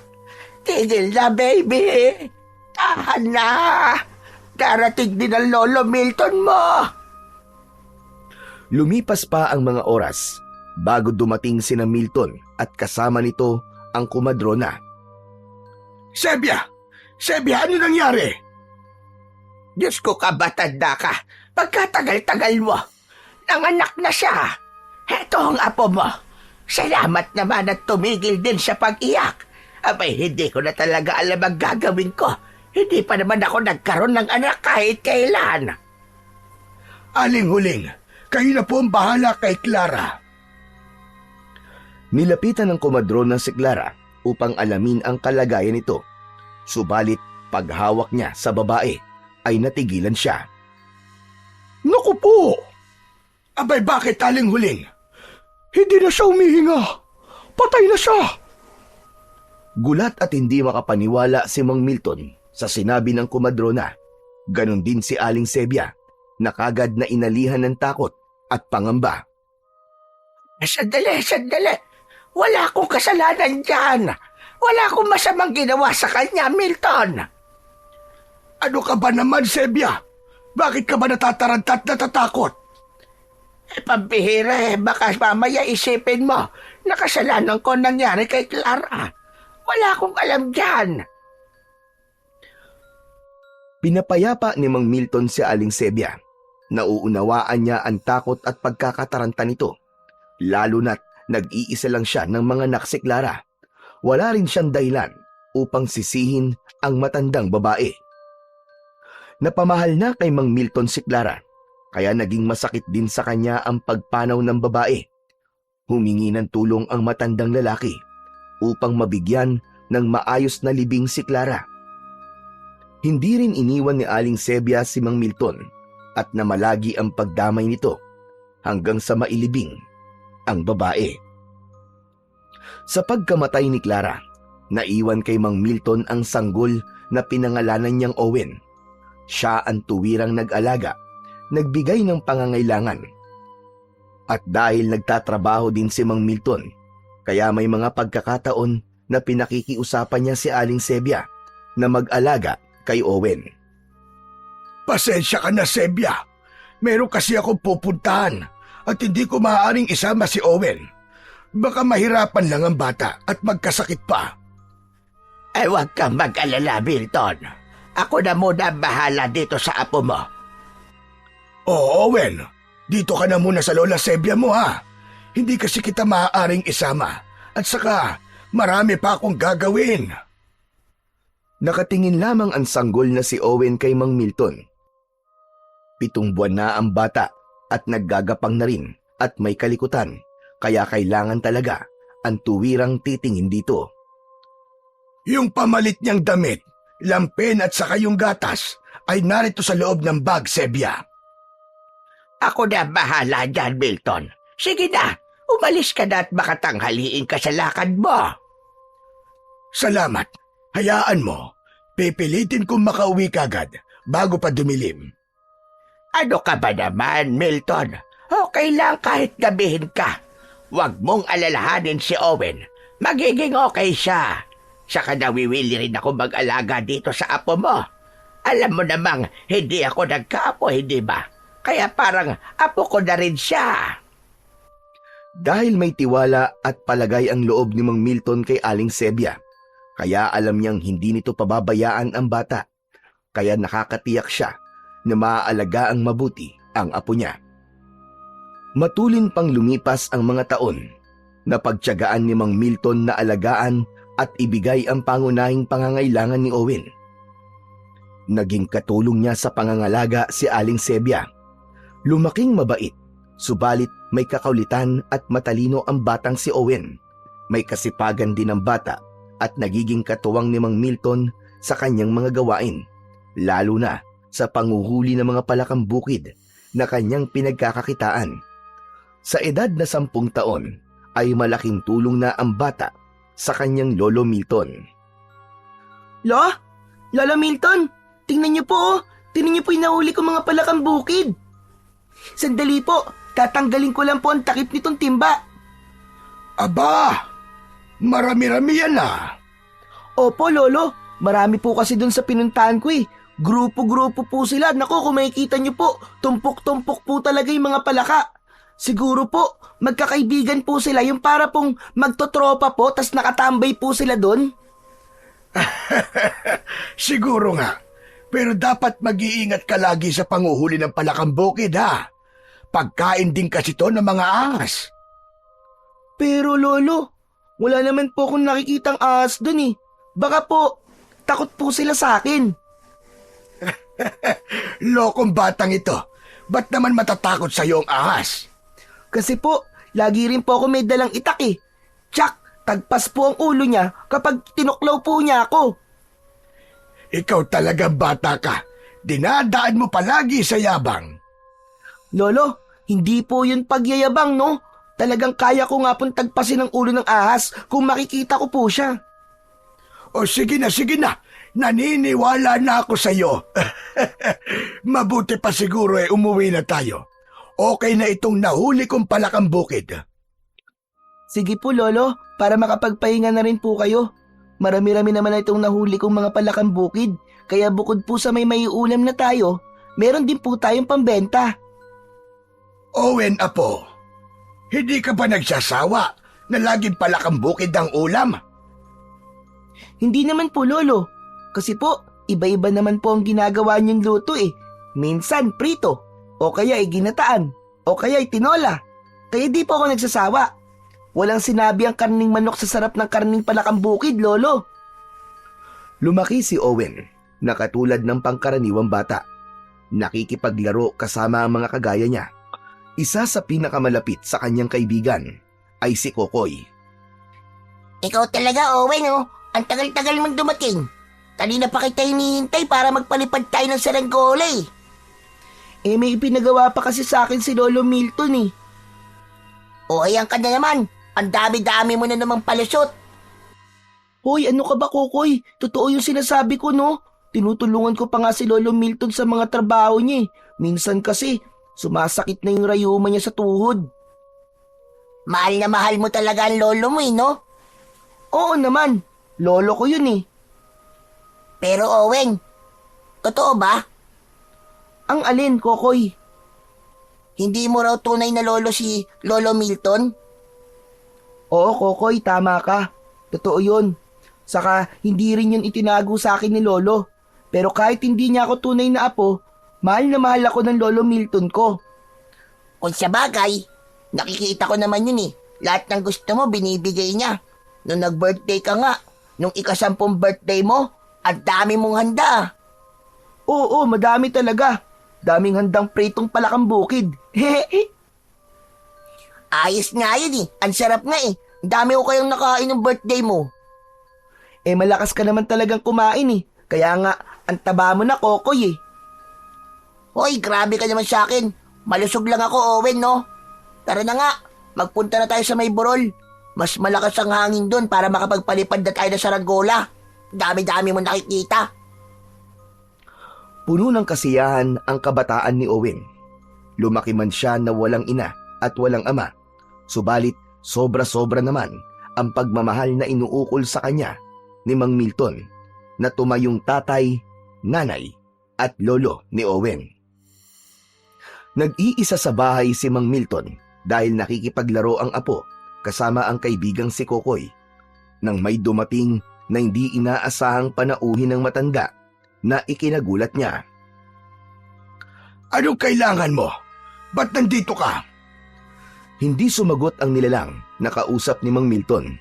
Tigil na, baby. Tahan na. Darating din ang lolo Milton mo. Lumipas pa ang mga oras bago dumating sina Milton at kasama nito ang kumadrona. Sebia! Sebia, ano nangyari? Diyos ko, kabatanda ka. Pagkatagal-tagal mo. Nanganak na siya. Heto ang apo mo. Salamat naman at tumigil din sa pag-iyak. Abay, hindi ko na talaga alam ang gagawin ko. Hindi pa naman ako nagkaroon ng anak kahit kailan. Aling Huling, kayo na po ang bahala kay Clara. Nilapitan ng kumadrona si Clara upang alamin ang kalagayan nito. Subalit, paghawak niya sa babae, ay natigilan siya. Naku po! Abay, bakit, Aling Huling? Hindi na siya humihinga. Patay na siya. Gulat at hindi makapaniwala si Mang Milton sa sinabi ng kumadrona. Ganon din si Aling Sebia, na kagad na inalihan ng takot at pangamba. Sandali. Wala akong kasalanan dyan. Wala akong masamang ginawa sa kanya, Milton. Ano ka ba naman, Sebia? Bakit ka ba natataranta at natatakot? Pambihira baka mamaya isipin mo na kasalanan ko nangyari kay Clara. Wala akong alam dyan. Pinapayapa ni Mang Milton si Aling Sebia. Nauunawaan niya ang takot at pagkakataranta nito. Lalo na't nag-iisa lang siya ng mga anak si Clara. Wala rin siyang dahilan upang sisihin ang matandang babae. Napamahal na kay Mang Milton si Clara, kaya naging masakit din sa kanya ang pagpanaw ng babae. Humingi ng tulong ang matandang lalaki upang mabigyan ng maayos na libing si Clara. Hindi rin iniwan ni Aling Sebia si Mang Milton at namalagi ang pagdamay nito hanggang sa mailibing ang babae. Sa pagkamatay ni Clara, naiwan kay Mang Milton ang sanggol na pinangalanan niyang Owen. Siya ang tuwirang nag-alaga, nagbigay ng pangangailangan. At dahil nagtatrabaho din si Mang Milton, kaya may mga pagkakataon na pinakikiusapan niya si Aling Sebia na mag-alaga kay Owen. Pasensya ka na, Sebia. Meron kasi akong pupuntahan at hindi ko maaaring isama si Owen. Baka mahirapan lang ang bata at magkasakit pa. Ay, huwag kang mag-alala, Milton. Ako na muna bahala dito sa apo mo. Oo, Owen. Dito ka na muna sa lola Sebia mo, ha? Hindi kasi kita maaaring isama. At saka, marami pa akong gagawin. Nakatingin lamang ang sanggol na si Owen kay Mang Milton. 7 buwan na ang bata at naggagapang na rin at may kalikutan, kaya kailangan talaga ang tuwirang titingin dito. Yung pamalit niyang damit, lampin at saka yung gatas ay narito sa loob ng bag, Sebia. Ako na bahala dyan, Milton. Sige na, umalis ka na at makatanghaliin ka sa lakad mo. Salamat. Hayaan mo. Pipilitin kong makauwi kagad bago pa dumilim. Ano ka ba naman, Milton? Okay lang kahit gabihin ka. Huwag mong alalahanin si Owen. Magiging okay siya. Saka nawiwili rin ako mag-alaga dito sa apo mo. Alam mo namang hindi ako nagkaapo, hindi ba? Kaya parang apo ko na rin siya. Dahil may tiwala at palagay ang loob ni Mang Milton kay Aling Sebia, kaya alam niyang hindi nito pababayaan ang bata, kaya nakakatiyak siya na maaalagaan mabuti ang apo niya. Matulin pang lumipas ang mga taon, napagtiyagaan ni Mang Milton na alagaan at ibigay ang pangunahing pangangailangan ni Owen. Naging katulong niya sa pangangalaga si Aling Sebia. Lumaking mabait, subalit may kakaulitan at matalino ang batang si Owen. May kasipagan din ang bata at nagiging katuwang ni Mang Milton sa kanyang mga gawain, lalo na sa panguhuli ng mga palakang bukid na kanyang pinagkakakitaan. Sa edad na 10 taon ay malaking tulong na ang bata sa kanyang Lolo Milton. Lolo Milton, tingnan niyo po oh. Tingnan niyo po yung nahuli ko mga palakang bukid. Sandali po, tatanggalin ko lang po ang takip nitong timba. Aba, marami-rami yan ah. Opo, Lolo. Marami po kasi dun sa pinuntahan ko eh. Grupo-grupo po sila. Naku, kung makikita niyo po, tumpok-tumpok po talaga yung mga palaka. Siguro po, magkakaibigan po sila. Yung para pong magtotropa po, tas nakatambay po sila dun. Siguro nga. Pero dapat mag-iingat ka lagi sa panguhuli ng palakang bukid ha. Pagkain din kasi to ng mga ahas. Pero Lolo, wala naman po akong nakikitang ahas dun eh. Baka po, takot po sila sa akin. Lokong batang ito. Ba't naman matatakot sa iyo ang ahas? Kasi po, lagi rin po ako may dalang itak eh. Tsak, tagpas po ang ulo niya kapag tinuklaw po niya ako. Ikaw talaga bata ka. Dinadaan mo palagi sa yabang. Lolo, hindi po yun pagyayabang no. Talagang kaya ko nga pong tagpasin ang ulo ng ahas kung makikita ko po siya. O sige na. Naniniwala na ako sa iyo. Mabuti pa siguro umuwi na tayo. Okay na itong nahuli kong palakang bukid. Sige po Lolo, para makapagpahinga na rin po kayo. Marami-rami naman na itong nahuli kong mga palakang bukid. Kaya bukod po sa may maiulam na tayo, meron din po tayong pambenta. Owen, apo, hindi ka ba nagsasawa na laging palakang bukid ang ulam? Hindi naman po Lolo, kasi po iba-iba naman po ang ginagawa niyong luto eh. Minsan prito, o kaya ay ginataan, o kaya ay tinola. Kaya di po ako nagsasawa. Walang sinabi ang karning manok sa sarap ng karning palakang bukid, Lolo. Lumaki si Owen na katulad ng pangkaraniwang bata. Nakikipaglaro kasama ang mga kagaya niya. Isa sa pinakamalapit sa kanyang kaibigan ay si Kokoy. Ikaw talaga, Owen, oh. Ang tagal-tagal mong dumating. Kanina pa kita hinihintay para magpalipad tayo ng saranggola eh. Eh may ipinagawa pa kasi sa akin si Lolo Milton eh. O ayan ka na naman. Ang dami-dami mo na namang palusot. Hoy, ano ka ba, Kokoy? Totoo yung sinasabi ko, no? Tinutulungan ko pa nga si Lolo Milton sa mga trabaho niya eh. Minsan kasi, sumasakit na yung rayuma niya sa tuhod. Mahal na mahal mo talaga ang lolo mo eh, no? Oo naman, lolo ko yun eh. Pero Owen, totoo ba? Ang alin, Kokoy? Hindi mo raw tunay na lolo si Lolo Milton? Oo, Kokoy, tama ka. Totoo yun. Saka, hindi rin yun itinago sa akin ni Lolo. Pero kahit hindi niya ako tunay na apo, mahal na mahal ako ng Lolo Milton ko. Kung sa bagay, nakikita ko naman yun eh. Lahat ng gusto mo, binibigay niya. Nung nag-birthday ka nga, nung ika-10 birthday mo, ang dami mong handa. Oo, madami talaga. Daming handang pritong palakang bukid. Ayos nga yun eh. Ang sarap nga eh. Ang dami ko kayong nakain ng birthday mo. Eh malakas ka naman talagang kumain eh. Kaya nga, ang taba mo na, Kokoy eh. Hoy, grabe ka naman sa akin. Malusog lang ako, Owen, no? Tara na nga, magpunta na tayo sa may burol. Mas malakas ang hangin doon para makapagpalipad na tayo na saranggola. Dami-dami mo nakikita. Puno ng kasiyahan ang kabataan ni Owen. Lumaki man siya na walang ina at walang ama. Subalit, sobra-sobra naman ang pagmamahal na inuukol sa kanya ni Mang Milton na tumayong tatay, nanay at lolo ni Owen. Nag-iisa sa bahay si Mang Milton dahil nakikipaglaro ang apo kasama ang kaibigang si Kokoy. Nang may dumating na hindi inaasahang panauhin ng matanda na ikinagulat niya. Anong kailangan mo? Ba't nandito ka? Hindi sumagot ang nilalang na kausap ni Mang Milton.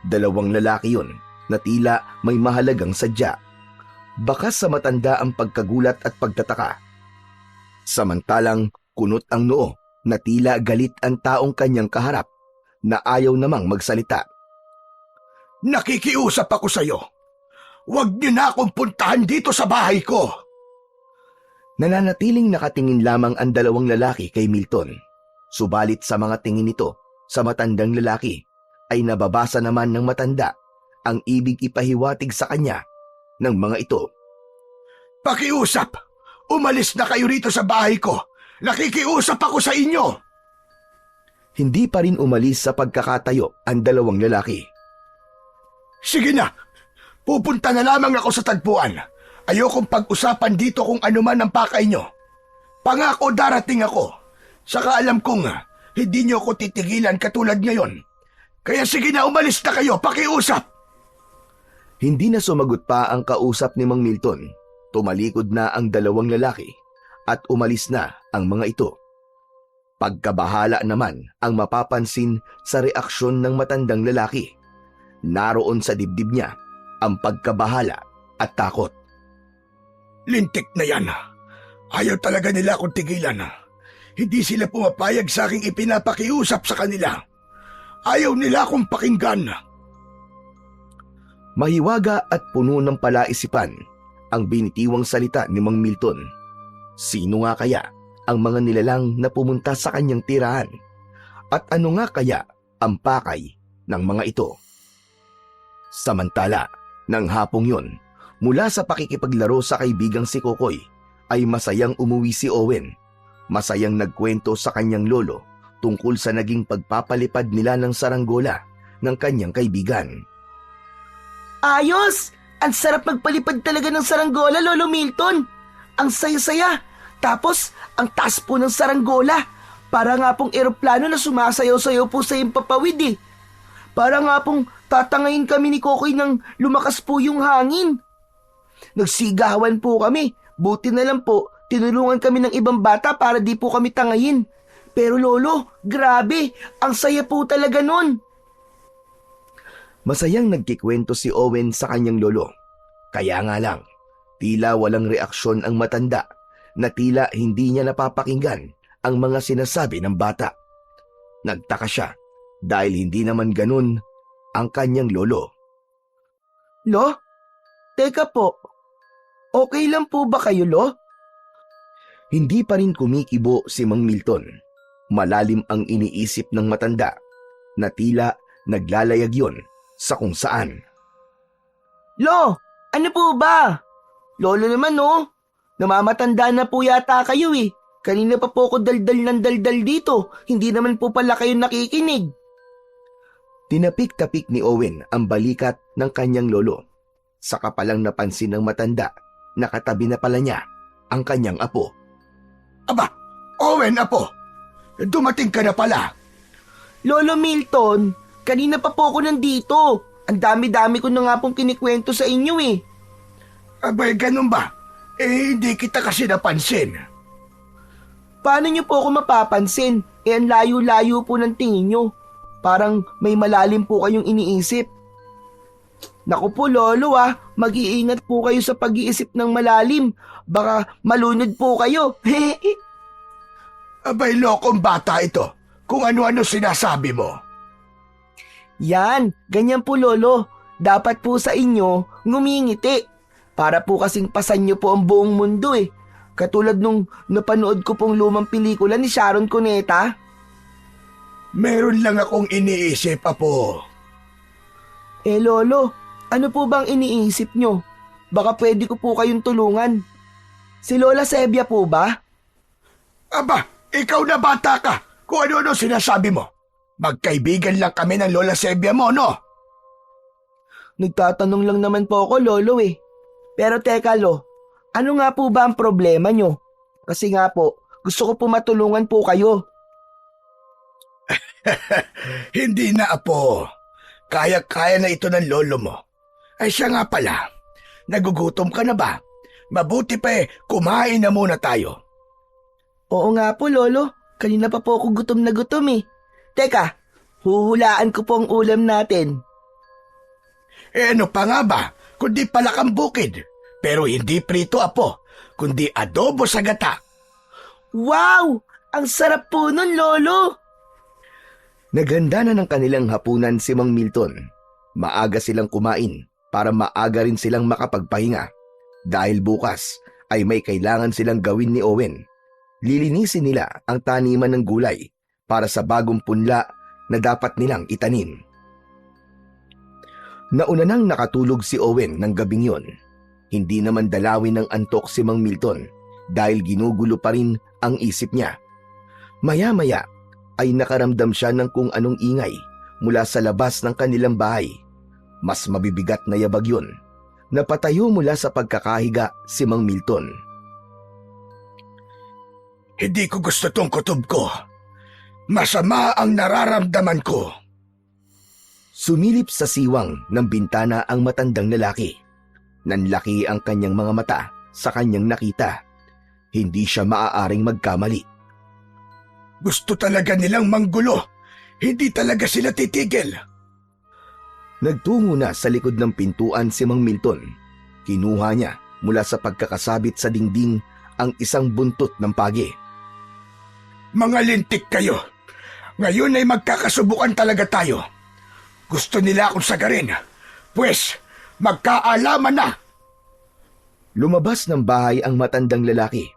Dalawang lalaki yun na tila may mahalagang sadya. Bakas sa matanda ang pagkagulat at pagtataka. Samantalang kunot ang noo na tila galit ang taong kanyang kaharap na ayaw namang magsalita. Nakikiusap ako sa'yo. Huwag niyo na akong puntahan dito sa bahay ko. Nananatiling nakatingin lamang ang dalawang lalaki kay Milton. Subalit sa mga tingin nito sa matandang lalaki ay nababasa naman ng matanda ang ibig ipahiwatig sa kanya ng mga ito. Pakiusap! Umalis na kayo rito sa bahay ko. Nakikiusap ako sa inyo. Hindi pa rin umalis sa pagkakatayo ang dalawang lalaki. Sige na, pupunta na lamang ako sa tagpuan. Ayokong pag-usapan dito kung ano man ang pakay nyo. Pangako darating ako. Saka alam kong hindi nyo ako titigilan katulad ngayon. Kaya sige na, umalis na kayo, pakiusap. Hindi na sumagot pa ang kausap ni Mang Milton. Tumalikod na ang dalawang lalaki at umalis na ang mga ito. Pagkabahala naman ang mapapansin sa reaksyon ng matandang lalaki. Naroon sa dibdib niya ang pagkabahala at takot. Lintik na yan. Ayaw talaga nila akong tigilan. Hindi sila pumapayag sa aking ipinapakiusap sa kanila. Ayaw nila akong pakinggan. Mahiwaga at puno ng palaisipan ang binitiwang salita ni Mang Milton. Sino nga kaya ang mga nilalang na pumunta sa kanyang tirahan? At ano nga kaya ang pakay ng mga ito? Samantala, nang hapong yon, mula sa pakikipaglaro sa kaibigang si Kokoy, ay masayang umuwi si Owen. Masayang nagkwento sa kanyang lolo tungkol sa naging pagpapalipad nila ng saranggola ng kanyang kaibigan. Ayos! Ang sarap magpalipad talaga ng saranggola, Lolo Milton. Ang saya-saya. Tapos, ang taas po ng saranggola. Para nga pong eroplano na sumasayaw-sayaw po sa impapawid eh. Para nga pong tatangayin kami ni Kokoy nang lumakas po yung hangin. Nagsigawan po kami. Buti na lang po, tinulungan kami ng ibang bata para di po kami tangayin. Pero Lolo, grabe, ang saya po talaga nun. Masayang nagkikwento si Owen sa kanyang lolo. Kaya nga lang, tila walang reaksyon ang matanda na tila hindi niya napapakinggan ang mga sinasabi ng bata. Nagtaka siya dahil hindi naman ganun ang kanyang lolo. Lo? Teka po, okay lang po ba kayo, Lo? Hindi pa rin kumikibo si Mang Milton. Malalim ang iniisip ng matanda na tila naglalayag yon sa kung saan. Lo, ano po ba? Lolo naman no, namamatanda na po yata kayo eh. Kanina pa po ako daldal ng daldal dito, hindi naman po pala kayo nakikinig. Tinapik-tapik ni Owen ang balikat ng kanyang lolo. Saka palang napansin ng matanda na katabi na pala niya ang kanyang apo. Aba, Owen, apo. Dumating ka na pala. Lolo Milton, kanina pa po ako nandito. Ang dami-dami ko na nga pong kinikwento sa inyo eh. Abay, ganun ba? Hindi kita kasi napansin. Paano niyo po ako mapapansin? Ang layo-layo po ng tingin niyo. Parang may malalim po kayong iniisip. Naku po Lolo mag-iingat po kayo sa pag-iisip ng malalim. Baka malunod po kayo. Abay, lokong bata ito. Kung ano-ano sinasabi mo. Yan, ganyan po Lolo. Dapat po sa inyo ngumingiti. Para po kasing pasan niyo po ang buong mundo eh. Katulad nung napanood ko pong lumang pelikula ni Sharon Cuneta. Meron lang akong iniisip, apo. Lolo, ano po bang iniisip nyo? Baka pwede ko po kayong tulungan. Si Lola Sebia po ba? Aba, ikaw na bata ka. Kung ano-ano sinasabi mo. Magkaibigan lang kami ng Lola Sebia mo, no? Nagtatanong lang naman po ako, Lolo eh. Pero teka Lo, ano nga po ba ang problema nyo? Kasi nga po, gusto ko po matulungan po kayo. Hindi na, Apo. Kaya-kaya na ito ng lolo mo. Ay siya nga pala, nagugutom ka na ba? Mabuti pa kumain na muna tayo. Oo nga po, Lolo. Kanina pa po ako gutom na gutom eh. Teka, huhulaan ko po ang ulam natin. Ano pa nga ba, kundi palakang bukid. Pero hindi prito, Apo, kundi adobo sa gata. Wow! Ang sarap po nun, Lolo! Naghanda na ng kanilang hapunan si Mang Milton. Maaga silang kumain para maaga rin silang makapagpahinga. Dahil bukas ay may kailangan silang gawin ni Owen. Lilinisin nila ang taniman ng gulay para sa bagong punla na dapat nilang itanim. Nauna nang nakatulog si Owen ng gabing yon. Hindi naman dalawin ng antok si Mang Milton dahil ginugulo pa rin ang isip niya. Maya-maya ay nakaramdam siya ng kung anong ingay mula sa labas ng kanilang bahay. Mas mabibigat na yabag yun. Napatayo mula sa pagkakahiga si Mang Milton. Hindi ko gusto tong kutob ko. Masama ang nararamdaman ko. Sumilip sa siwang ng bintana ang matandang lalaki. Nanlaki ang kanyang mga mata sa kanyang nakita. Hindi siya maaaring magkamali. Gusto talaga nilang manggulo. Hindi talaga sila titigil. Nagtungo na sa likod ng pintuan si Mang Milton. Kinuha niya mula sa pagkakasabit sa dingding ang isang buntot ng pagi. Mga lintik kayo. Ngayon ay magkakasubukan talaga tayo. Gusto nila akong sagarin. Pwes, magkaalaman na. Lumabas ng bahay ang matandang lalaki.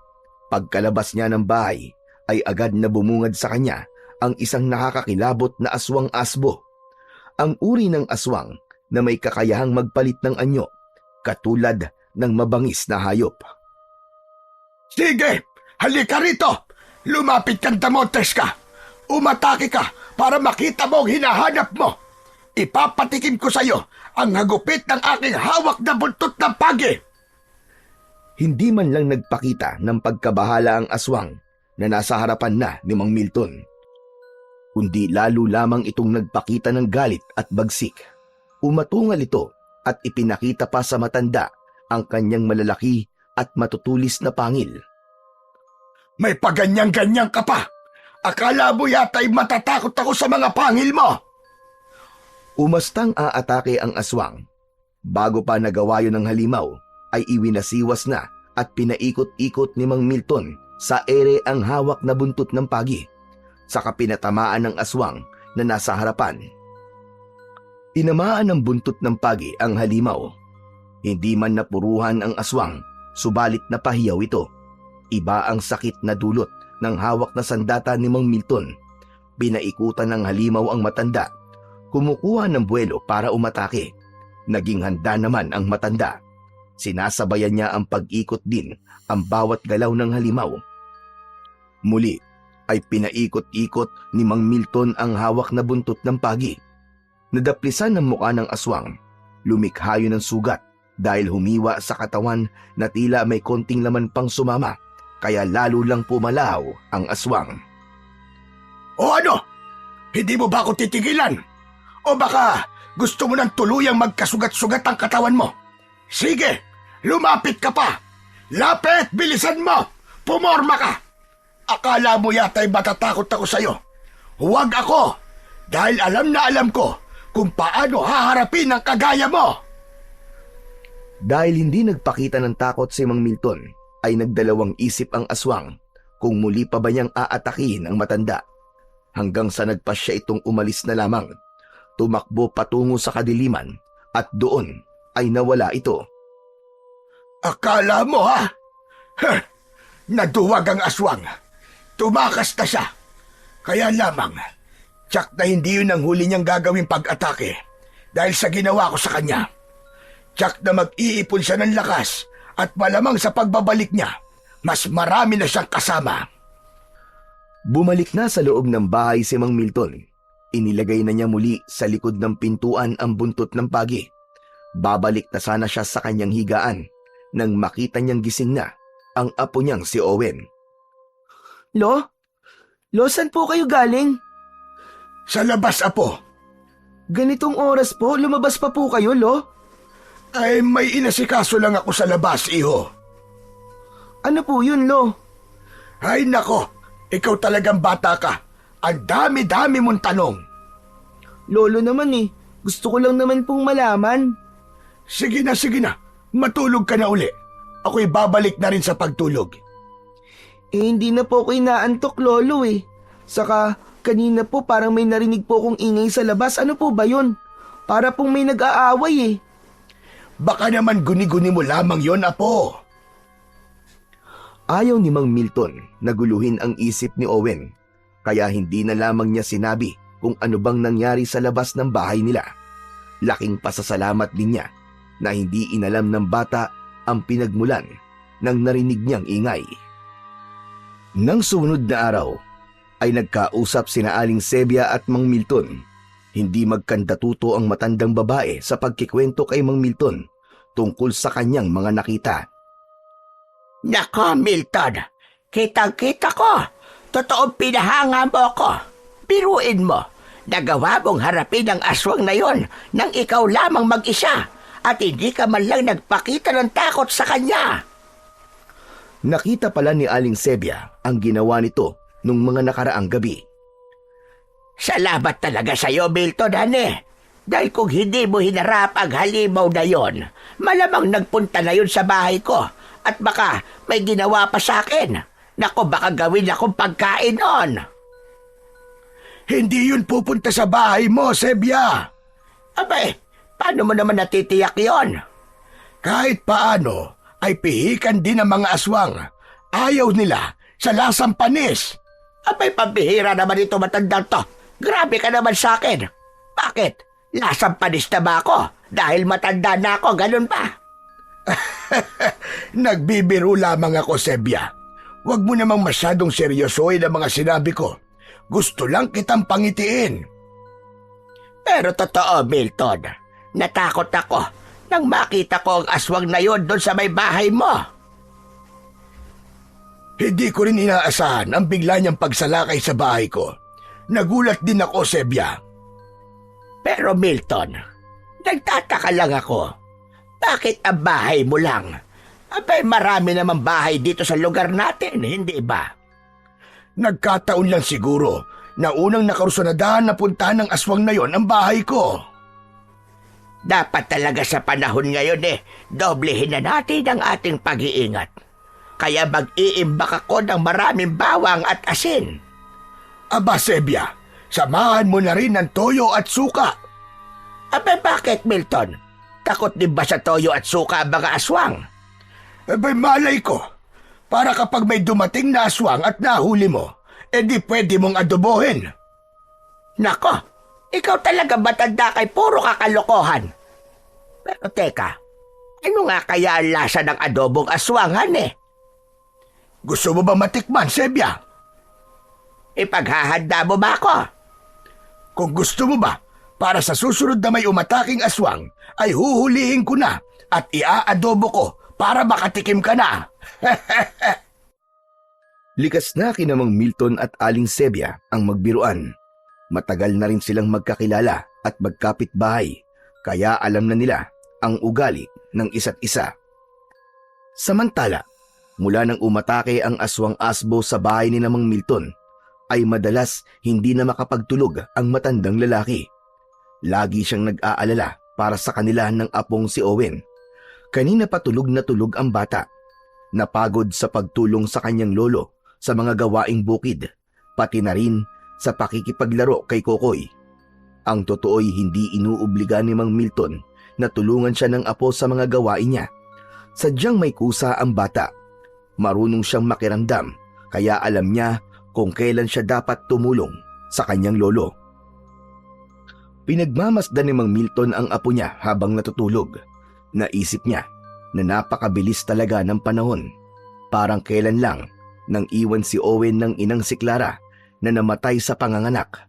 Pagkalabas niya ng bahay, ay agad na bumungad sa kanya ang isang nakakakilabot na aswang asbo. Ang uri ng aswang na may kakayahang magpalit ng anyo, katulad ng mabangis na hayop. Sige, halika rito. Lumapit kang damotes ka. Umatake ka para makita mo ang hinahanap mo. Ipapatikim ko sa iyo ang hagupit ng aking hawak na buntot ng pagi. Hindi man lang nagpakita ng pagkabahala ang aswang na nasa harapan na ni Mang Milton, kundi lalo lamang itong nagpakita ng galit at bagsik. Umatungal ito at ipinakita pa sa matanda ang kanyang malalaki at matutulis na pangil. May paganyan-ganyan ka pa. Akala mo yata'y matatakot ako sa mga pangil mo. Umastang aatake ang aswang. Bago pa nagawa yun ng halimaw, ay iwinasiwas na at pinaikot-ikot ni Mang Milton sa ere ang hawak na buntot ng pagi. Saka pinatamaan ng aswang na nasa harapan. Tinamaan ng buntot ng pagi ang halimaw. Hindi man napuruhan ang aswang, subalit napahiyaw ito. Iba ang sakit na dulot ng hawak na sandata ni Mang Milton. Pinaikutan ng halimaw ang matanda. Kumukuha ng buwelo para umatake. Naging handa naman ang matanda. Sinasabayan niya ang pag-ikot din ang bawat galaw ng halimaw. Muli ay pinaikot-ikot ni Mang Milton ang hawak na buntot ng pagi. Nadaplisan ng mukha ng aswang. Lumikha yun ng sugat dahil humiwa sa katawan na tila may konting laman pang sumama, kaya lalo lang pumalaw ang aswang. O ano? Hindi mo ba ako titigilan? O baka gusto mo nang tuluyang magkasugat-sugat ang katawan mo? Sige, lumapit ka pa. Lapit, bilisan mo. Pumorma ka. Akala mo yata'y matatakot ako sa'yo. Huwag ako, dahil alam na alam ko kung paano haharapin ang kagaya mo. Dahil hindi nagpakita ng takot si Mang Milton, ay nagdalawang isip ang aswang kung muli pa ba niyang aatakihin ang matanda. Hanggang sa nagpasya itong umalis na lamang. Tumakbo patungo sa kadiliman at doon ay nawala ito. Akala mo ha? Naduwag ang aswang. Tumakas na siya. Kaya lamang, tsak na hindi yun ang huli niyang gagawing pag-atake dahil sa ginawa ko sa kanya. Tsak na mag-iipon siya ng lakas at malamang sa pagbabalik niya, mas marami na siyang kasama. Bumalik na sa loob ng bahay si Mang Milton. Inilagay na niya muli sa likod ng pintuan ang buntot ng pagi. Babalik na sana siya sa kanyang higaan nang makita niyang gising na ang apo niyang si Owen. Lo, saan po kayo galing? Sa labas, apo. Ganitong oras po, lumabas pa po kayo, Lo? Ay, may inasikaso lang ako sa labas, iho. Ano po yun, Lo? Ay, nako. Ikaw talagang bata ka. Ang dami-dami mong tanong. Lolo naman eh. Gusto ko lang naman pong malaman. Sige na, sige na. Matulog ka na uli. Ako'y babalik na rin sa pagtulog. Hindi na po ako inaantok, Lolo eh. Saka, kanina po parang may narinig po kong ingay sa labas. Ano po ba yun? Para pong may nag-aaway eh. Baka naman guni-guni mo lamang yon, apo. Ayaw ni Mang Milton na guluhin ang isip ni Owen, kaya hindi na lamang niya sinabi kung ano bang nangyari sa labas ng bahay nila. Laking pasasalamat din niya na hindi inalam ng bata ang pinagmulan ng narinig niyang ingay. Nang sumunod na araw, ay nagkausap sina Aling Sebia at Mang Milton. Hindi magkandatuto ang matandang babae sa pagkikwento kay Mang Milton tungkol sa kanyang mga nakita. Nako, Milton, kitang-kita ko. Totoong pinahanga mo ako. Biruin mo, nagawa mong harapin ang aswang na yon nang ikaw lamang mag-isa at hindi ka man lang nagpakita ng takot sa kanya. Nakita pala ni Aling Sebia ang ginawa nito nung mga nakaraang gabi. Salamat talaga sa iyo, Milton, hane. Dahil kung hindi mo hinarap ang halimaw na yon, malamang nagpunta na yun sa bahay ko at baka may ginawa pa sa akin. Nako, baka gawin akong pagkain on. Hindi yun pupunta sa bahay mo, Sebia. Abay, paano mo naman natitiyak yon? Kahit paano, ay pihikan din ng mga aswang. Ayaw nila sa lasang panis. Abay, pambihira naman ito matandang to. Grabe ka naman sa akin. Bakit? Lasang panis na ba ako? Dahil matanda na ako, ganun ba? Nagbibiro lamang ako, Sebia. Huwag mo namang masyadong seryosohin ang mga sinabi ko. Gusto lang kitang pangitiin. Pero totoo, Milton. Natakot ako nang makita ko ang aswang na yon doon sa may bahay mo. Hindi ko rin inaasahan ang bigla niyang pagsalakay sa bahay ko. Nagulat din ako, Sebia. Pero Milton, nagtataka lang ako. Bakit ang bahay mo lang? Abay, marami namang bahay dito sa lugar natin, hindi ba? Nagkataon lang siguro na unang nakarusunadahan na puntahan ng aswang na yon ang bahay ko. Dapat talaga sa panahon ngayon doblehin na natin ang ating pag-iingat. Kaya mag-iimbak ako ng maraming bawang at asin. Aba, Sebia, samahan mo na rin ng toyo at suka. Abay, bakit, Milton? Takot din ba sa toyo at suka ang mga aswang? Abay, malay ko. Para kapag may dumating na aswang at nahuli mo, edi pwede mong adobohin. Nako, ikaw talaga matanda kay puro kakalokohan. Pero teka, ano nga kaya ang lasa ng adobong aswangan Gusto mo ba matikman, Sebia? Ipaghahanda mo ba ako? Kung gusto mo ba, para sa susunod na may umataking aswang, ay huhulihin ko na at iaadobo ko para makatikim ka na. Likas na kina Mang Milton at Aling Sebia ang magbiruan. Matagal na rin silang magkakilala at magkapitbahay, kaya alam na nila ang ugali ng isa't isa. Samantala, mula nang umatake ang aswang asbo sa bahay ni Mang Milton, ay madalas hindi na makapagtulog ang matandang lalaki. Lagi siyang nag-aalala para sa kanila ng apong si Owen. Kanina pa tulog na tulog ang bata. Napagod sa pagtulong sa kanyang lolo sa mga gawaing bukid, pati na rin sa pakikipaglaro kay Kokoy. Ang totoo'y hindi inuobliga ni Mang Milton na tulungan siya ng apo sa mga gawain niya. Sadyang may kusa ang bata. Marunong siyang makiramdam, kaya alam niya kung kailan siya dapat tumulong sa kanyang lolo. Pinagmamasdan ni Mang Milton ang apo niya habang natutulog. Naisip niya na napakabilis talaga ng panahon. Parang kailan lang nang iwan si Owen ng inang si Clara na namatay sa panganganak.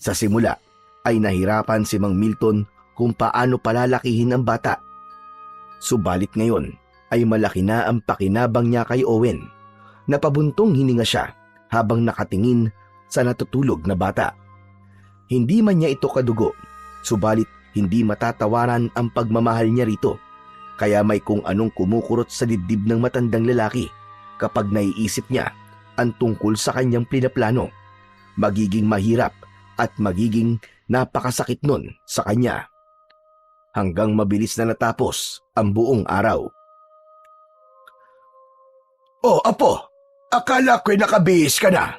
Sa simula ay nahirapan si Mang Milton kung paano palalakihin ang bata. Subalit ngayon ay malaki na ang pakinabang niya kay Owen. Napabuntong hininga siya habang nakatingin sa natutulog na bata. Hindi man niya ito kadugo, subalit hindi matatawaran ang pagmamahal niya rito. Kaya may kung anong kumukurot sa dibdib ng matandang lalaki kapag naiisip niya ang tungkol sa kanyang pinaplano. Magiging mahirap at magiging napakasakit nun sa kanya. Hanggang mabilis na natapos ang buong araw. Oh, Apo, akala ko'y nakabihis ka na.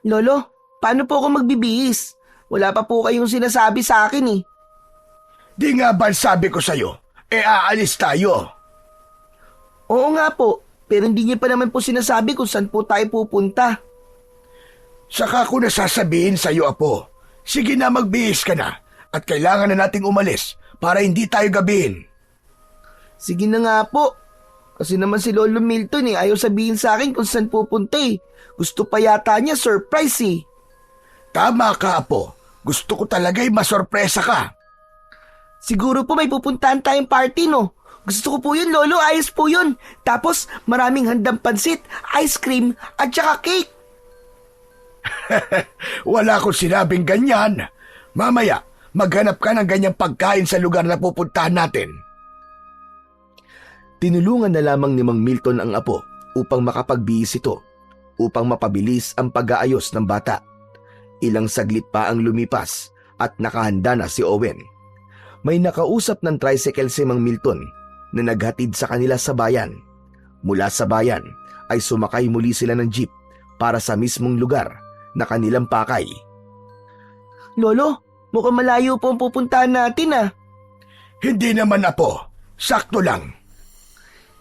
Lolo, paano po ako magbibihis? Wala pa po kayong sinasabi sa akin eh. Di nga ba sabi ko sa'yo, aalis tayo. Oo nga po, pero hindi niyo pa naman po sinasabi kung saan po tayo pupunta. Saka ko nasasabihin sa'yo, Apo. Sige na, magbihis ka na. At kailangan na nating umalis para hindi tayo gabihin. Sige na nga po. Kasi naman si Lolo Milton ayaw sabihin sa akin kung saan pupunta eh. Gusto pa yata niya surprise eh. Tama ka, Apo. Gusto ko talaga'y masorpresa ka. Siguro po may pupuntahan tayong party no. Gusto ko po yun, Lolo. Ayos po yun. Tapos maraming handang pansit, ice cream at saka cake. Wala akong sinabing ganyan. Mamaya, maghanap ka ng ganyang pagkain sa lugar na pupuntahan natin. Tinulungan na lamang ni Mang Milton ang apo upang makapagbihis ito, upang mapabilis ang pag-aayos ng bata. Ilang saglit pa ang lumipas at nakahanda na si Owen. May nakausap ng tricycle si Mang Milton na naghatid sa kanila sa bayan. Mula sa bayan ay sumakay muli sila ng jeep para sa mismong lugar na kanilang pakay. Lolo, mukhang malayo po ang pupuntahan natin ah. Hindi naman, Apo. Sakto lang.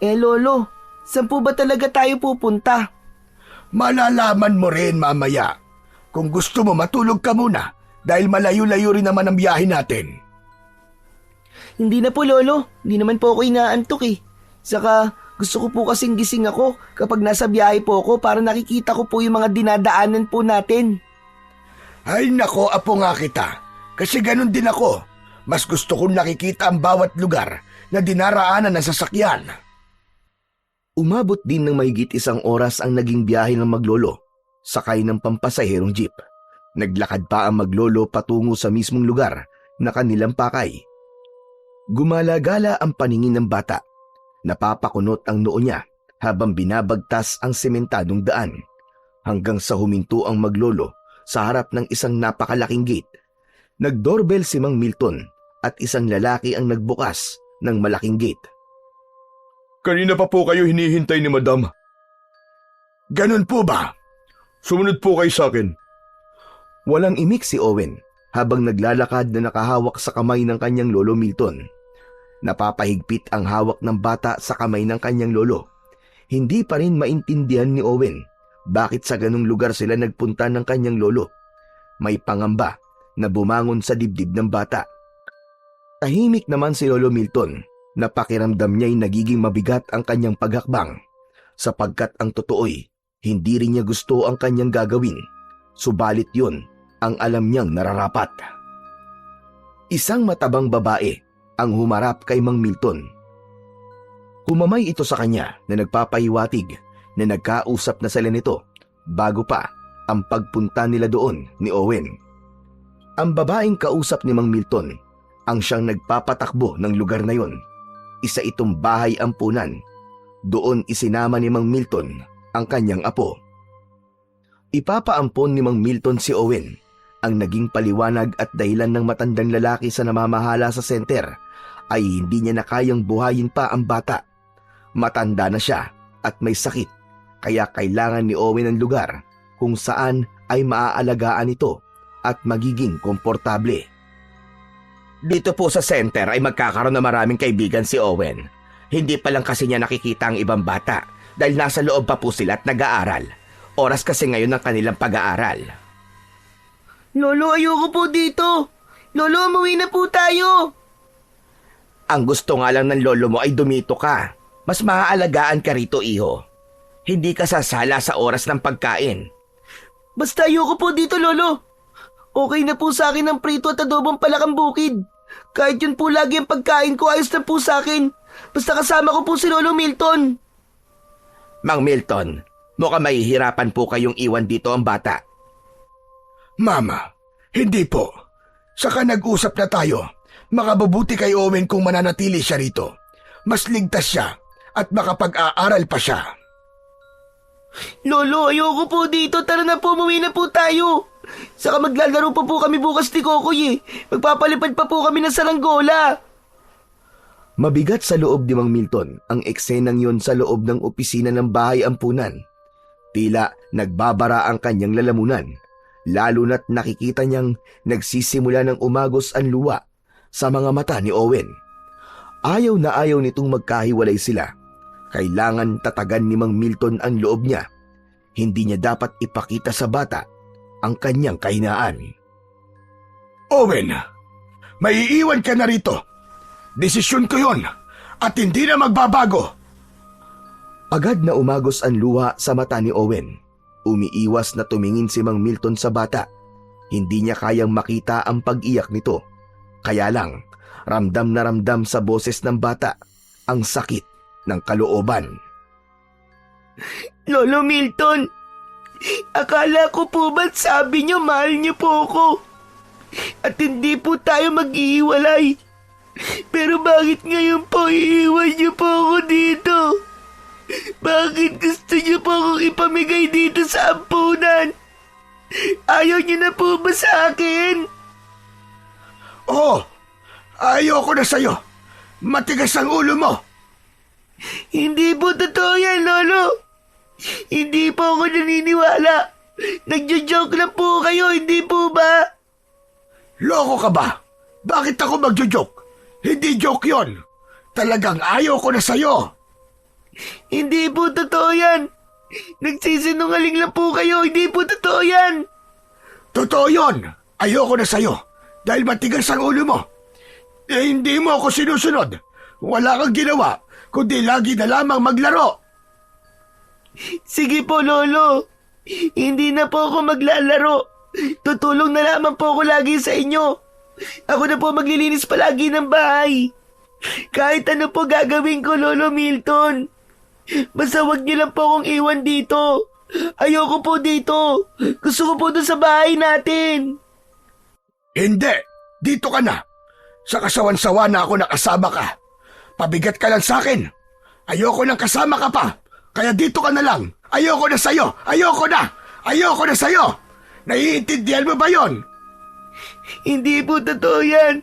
Lolo, saan po ba talaga tayo pupunta? Malalaman mo rin mamaya. Kung gusto mo, matulog ka muna dahil malayo-layo rin naman ang biyahe natin. Hindi na po, Lolo. Hindi naman po ako inaantok eh. Saka, gusto ko po kasing gising ako kapag nasa biyahe po ako para nakikita ko po yung mga dinadaanan po natin. Ay nako, Apo nga kita. Kasi ganun din ako. Mas gusto kong nakikita ang bawat lugar na dinaraanan ng sasakyan. Umabot din ng mahigit 1 oras ang naging biyahe ng maglolo, sakay ng pampasaherong jeep. Naglakad pa ang maglolo patungo sa mismong lugar na kanilang pakay. Gumala-gala ang paningin ng bata. Napapakunot ang noo niya habang binabagtas ang sementadong daan. Hanggang sa huminto ang maglolo sa harap ng isang napakalaking gate. Nag-doorbell si Mang Milton at isang lalaki ang nagbukas ng malaking gate. Kanina pa po kayo hinihintay ni Madam. Ganun po ba? Sumunod po kayo sa akin. Walang imik si Owen habang naglalakad na nakahawak sa kamay ng kanyang lolo Milton. Napapahigpit ang hawak ng bata sa kamay ng kanyang lolo. Hindi pa rin maintindihan ni Owen bakit sa ganung lugar sila nagpunta ng kanyang lolo. May pangamba na bumangon sa dibdib ng bata. Tahimik naman si Lolo Milton na pakiramdam niya'y nagiging mabigat ang kanyang paghakbang sapagkat ang totoo'y hindi rin niya gusto ang kanyang gagawin. Subalit yun ang alam niyang nararapat. Isang matabang babae ang humarap kay Mang Milton. Humamay ito sa kanya na nagpapahiwatig na nagkausap na sila nito bago pa ang pagpunta nila doon ni Owen. Ang babaeng kausap ni Mang Milton ang siyang nagpapatakbo ng lugar na yon. Isa itong bahay ampunan. Doon isinama ni Mang Milton ang kanyang apo. Ipapaampon ni Mang Milton si Owen. Ang naging paliwanag at dahilan ng matandang lalaki sa namamahala sa center ay hindi niya na kayang buhayin pa ang bata. Matanda na siya at may sakit, kaya kailangan ni Owen ang lugar kung saan ay maaalagaan ito at magiging komportable. Dito po sa center ay magkakaroon na maraming kaibigan si Owen. Hindi pa lang kasi niya nakikita ang ibang bata dahil nasa loob pa po sila at nag-aaral. Oras kasi ngayon ng kanilang pag-aaral. Lolo, ayoko po dito. Lolo, umuwi na po tayo. Ang gusto nga lang ng lolo mo ay dumito ka. Mas maaalagaan ka rito, iho. Hindi ka sasala sa oras ng pagkain. Basta ayoko po dito, Lolo. Okay na po sa akin ang prito at adobong palakang bukid. Kahit yun po lagi ang pagkain ko, ayos na po sa akin. Basta kasama ko po si Lolo Milton. Mang Milton, mukhang mahihirapan po kayong iwan dito ang bata. Mama, Hindi po. Saka nag-usap na tayo. Makabubuti kay Owen kung mananatili siya rito. Mas ligtas siya at makapag-aaral pa siya. Lolo, ayoko po dito. Tara na po, umuwi na po tayo. Saka maglalaro pa po kami bukas ni Kokoy eh. Magpapalipad pa po kami ng saranggola. Mabigat sa loob ni Mang Milton ang eksenang yon sa loob ng opisina ng bahay ampunan. Tila nagbabara ang kanyang lalamunan, lalo na't nakikita niyang nagsisimula ng umagos ang luwa sa mga mata ni Owen. Ayaw na ayaw nitong magkahiwalay sila. Kailangan tatagan ni Mang Milton ang loob niya. Hindi niya dapat ipakita sa bata ang kanyang kahinaan. Owen, maiiwan ka na rito. Desisyon ko yon at hindi na magbabago. Agad na umagos ang luha sa mata ni Owen. Umiiwas na tumingin si Mang Milton sa bata. Hindi niya kayang makita ang pag-iyak nito. Kaya lang, ramdam na ramdam sa boses ng bata ang sakit ng kalooban. Lolo Milton, akala ko po ba't sabi niyo mahal niyo po ako? At hindi po tayo mag-iiwalay. Pero bakit ngayon po iiwan niyo po ako dito? Bakit gusto niyo po akong ipamigay dito sa ampunan? Ayaw niyo na po ba sa akin? Oo, ayoko na sa'yo. Matigas ang ulo mo. Hindi po totoo yan, Lolo. Hindi po ako naniniwala. Nagjo-joke lang po kayo, hindi po ba? Loko ka ba? Bakit ako magjo-joke? Hindi joke yon. Talagang ayaw ko na sa'yo. Hindi po totoo yan. Nagsisinungaling lang po kayo, hindi po totoo yan. Totoo yon. Ayoko na sa'yo. Dahil matigas ang ulo mo. Hindi mo ako sinusunod. Wala kang ginawa, kundi lagi na lamang maglaro. Sige po, Lolo. Hindi na po ako maglalaro. Tutulong na lamang po ako lagi sa inyo. Ako na po maglilinis palagi ng bahay. Kahit ano po gagawin ko, Lolo Milton. Basta wag niyo lang po akong iwan dito. Ayoko po dito. Gusto ko po doon sa bahay natin. Hindi. Dito ka na. Sa kasawan-sawa na ako nakasama ka. Pabigat ka lang sa akin. Ayoko nang kasama ka pa. Kaya dito ka na lang. Ayoko na sa'yo. Ayoko na. Ayoko na sa'yo. Naiintindihan mo ba yon? Hindi po totoo yan.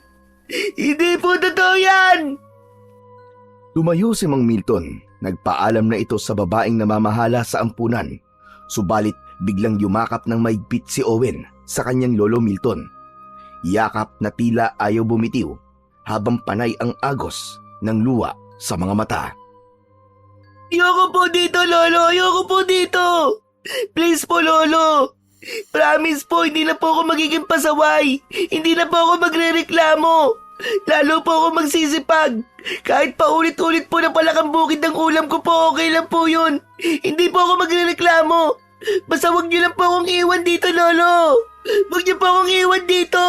Hindi po totoo yan. Tumayo si Mang Milton. Nagpaalam na ito sa babaeng namamahala sa ampunan. Subalit biglang yumakap ng maigpit si Owen sa kanyang lolo Milton. Yakap na tila ayaw bumitiw habang panay ang agos ng luwa sa mga mata. Ayoko po dito, Lolo. Ayoko po dito. Please po, Lolo. Promise po, hindi na po ako magiging pasaway. Hindi na po ako magrereklamo. Lalo po ako magsisipag. Kahit pa ulit-ulit po na palakang bukid ng ulam ko po, okay lang po yun. Hindi po ako magrereklamo. Basta wag niyo lang po akong iwan dito, Lolo. Wag niyo po akong iwan dito.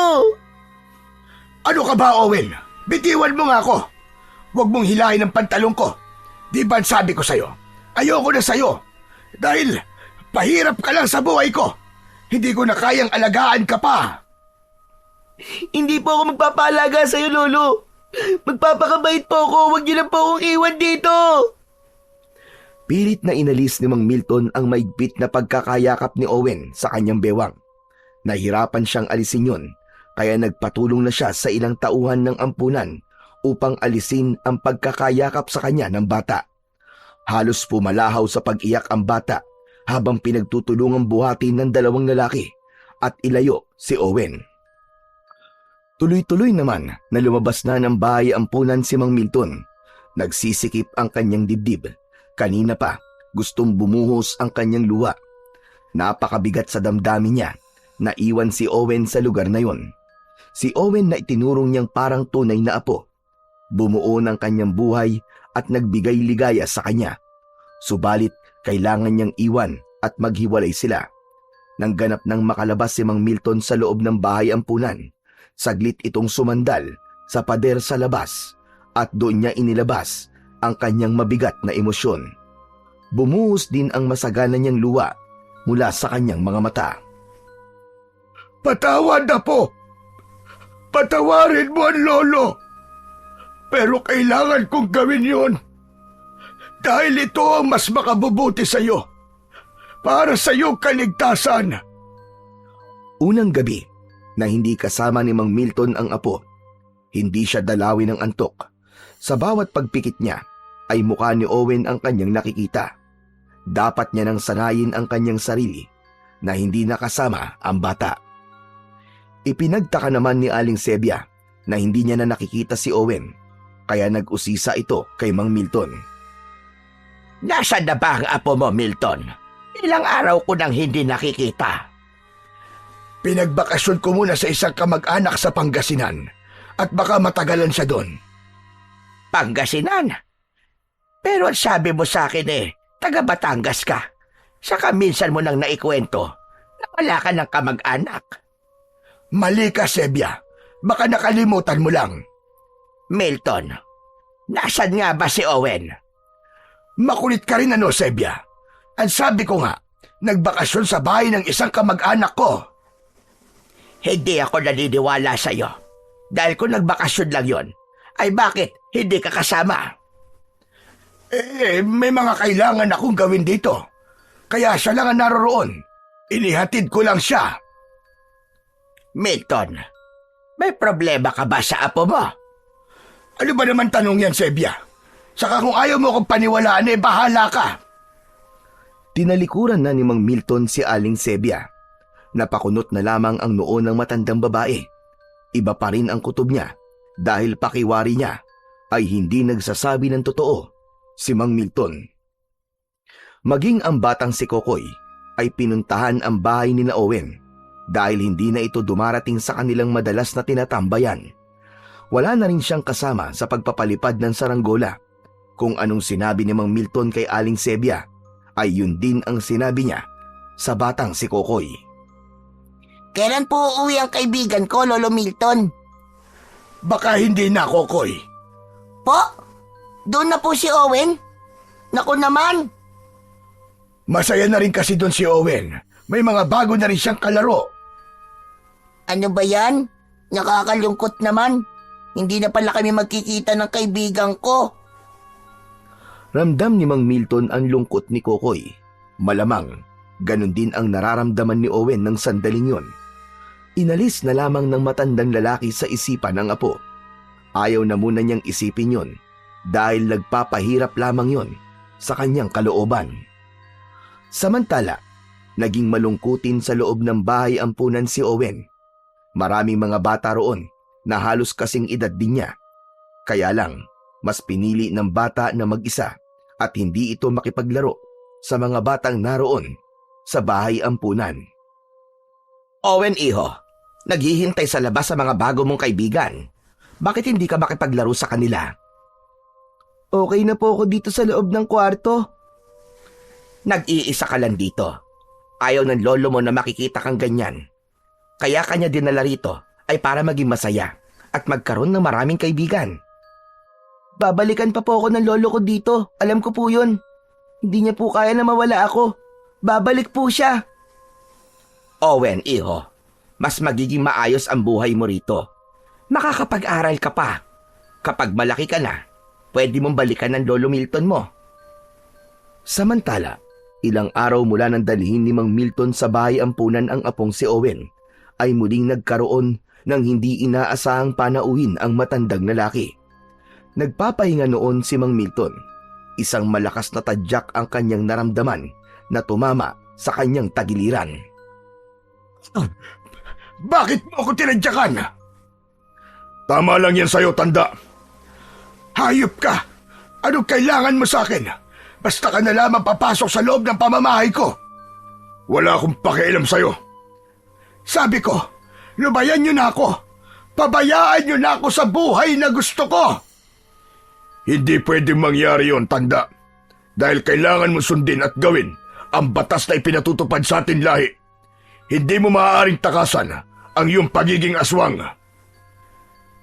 Ano ka ba, Owen? Bitiwan mo nga ako. Huwag mong hilahin ang pantalong ko. Di ba sabi ko sa'yo? Ayoko na sa'yo. Dahil pahirap ka lang sa buhay ko. Hindi ko na kayang alagaan ka pa. Hindi po ako magpapaalaga sa'yo, Lolo. Magpapakabait po ako. Huwag niyo lang po akong iwan dito. Pilit na inalis ni Mang Milton ang maigpit na pagkakayakap ni Owen sa kanyang bewang. Nahirapan siyang alisin yun, kaya nagpatulong na siya sa ilang tauhan ng ampunan upang alisin ang pagkakayakap sa kanya ng bata. Halos pumalahaw sa pag-iyak ang bata habang pinagtutulungang buhatin ng dalawang lalaki at ilayo si Owen. Tuloy-tuloy naman na lumabas na ng bahay ampunan si Mang Milton. Nagsisikip ang kanyang dibdib. Kanina pa, gustong bumuhos ang kanyang luha. Napakabigat sa damdamin niya. Naiwan si Owen sa lugar na yon. Si Owen na itinurong niyang parang tunay na apo. Bumuo ng kanyang buhay at nagbigay ligaya sa kanya. Subalit, kailangan niyang iwan at maghiwalay sila. Nang ganap nang makalabas si Mang Milton sa loob ng bahay ampunan, saglit itong sumandal sa pader sa labas at doon niya inilabas ang kanyang mabigat na emosyon. Bumuhos din ang masagana niyang luha mula sa kanyang mga mata. Patawad na po. Patawarin mo ang lolo. Pero kailangan kong gawin yun. Dahil ito ang mas makabubuti sa iyo. Para sa iyong kaligtasan. Unang gabi na hindi kasama ni Mang Milton ang apo, hindi siya dalawin ng antok. Sa bawat pagpikit niya ay mukha ni Owen ang kanyang nakikita. Dapat niya nang sanayin ang kanyang sarili na hindi nakasama ang bata. Ipinagtaka naman ni Aling Sebia na hindi niya na nakikita si Owen, kaya nag-usisa ito kay Mang Milton. Nasaan na ba ang apo mo, Milton? Ilang araw ko nang hindi nakikita. Pinagbakasyon ko muna sa isang kamag-anak sa Pangasinan at baka matagalan siya doon. Pangasinan? Pero ang sabi mo sa akin taga Batangas ka. Saka minsan mo nang naikwento na wala ka ng kamag-anak. Mali ka, Sebia. Baka nakalimutan mo lang. Milton, nasan nga ba si Owen? Makulit ka rin Sebia. Ang sabi ko nga, nagbakasyon sa bahay ng isang kamag-anak ko. Hindi ako naniniwala sa'yo. Dahil kung nagbakasyon lang yon, ay bakit hindi ka kasama? May mga kailangan akong gawin dito. Kaya siya lang ang naroroon. Inihatid ko lang siya. Milton, may problema ka ba sa apo mo? Ano ba naman tanong yan, Sebia? Saka kung ayaw mo akong paniwalaan, bahala ka. Tinalikuran na ni Mang Milton si Aling Sebia. Napakunot na lamang ang noo ng matandang babae. Iba pa rin ang kutob niya dahil pakiwari niya ay hindi nagsasabi ng totoo si Mang Milton. Maging ang batang si Kokoy ay pinuntahan ang bahay ni Owen dahil hindi na ito dumarating sa kanilang madalas na tinatambayan. Wala na rin siyang kasama sa pagpapalipad ng saranggola. Kung anong sinabi ni Mang Milton kay Aling Sebia ay yun din ang sinabi niya sa batang si Kokoy. Kailan po uuwi ang kaibigan ko, Lolo Milton? Baka hindi na, Kokoy. Po? Doon na po si Owen? Naku naman! Masaya na rin kasi doon si Owen. May mga bago na rin siyang kalaro. Ano ba yan? Nakakalungkot naman. Hindi na pala kami magkikita ng kaibigan ko. Ramdam ni Mang Milton ang lungkot ni Kokoy. Malamang, ganun din ang nararamdaman ni Owen ng sandaling yon. Inalis na lamang ng matandang lalaki sa isipan ng apo. Ayaw na muna niyang isipin yon dahil nagpapahirap lamang yon sa kanyang kalooban. Samantala, naging malungkutin sa loob ng bahay ampunan si Owen. Maraming mga bata roon na halos kasing edad din niya. Kaya lang, mas pinili ng bata na mag-isa at hindi ito makipaglaro sa mga batang naroon sa bahay ampunan. Owen, iho, naghihintay sa labas sa mga bago mong kaibigan. Bakit hindi ka makipaglaro sa kanila? Okay na po ako dito sa loob ng kwarto. Nag-iisa ka lang dito. Ayaw ng lolo mo na makikita kang ganyan. Kaya kanya dinala rito ay para maging masaya at magkaroon ng maraming kaibigan. Babalikan pa po ako ng lolo ko dito. Alam ko po yun. Hindi niya po kaya na mawala ako. Babalik po siya. Owen, iho, mas magiging maayos ang buhay mo rito. Makakapag-aral ka pa. Kapag malaki ka na, pwede mong balikan ng lolo Milton mo. Samantala, ilang araw mula nang dalhin ni Mang Milton sa bahay ampunan ang apong si Owen, ay muling nagkaroon ng hindi inaasahang panauhin ang matandang lalaki. Nagpapahinga noon si Mang Milton. Isang malakas na tadyak ang kanyang naramdaman na tumama sa kanyang tagiliran. Bakit mo ako tinadyakan? Tama lang yan sa'yo, tanda. Hayop ka! Anong kailangan mo sa akin? Basta ka na lamang papasok sa loob ng pamamahay ko. Wala akong pakialam sa'yo. Sabi ko, lubayan niyo na ako. Pabayaan niyo na ako sa buhay na gusto ko. Hindi pwedeng mangyari yon, tanda. Dahil kailangan mo sundin at gawin ang batas na ipinatutupad sa atin lahi. Hindi mo maaaring takasan ang iyong pagiging aswang.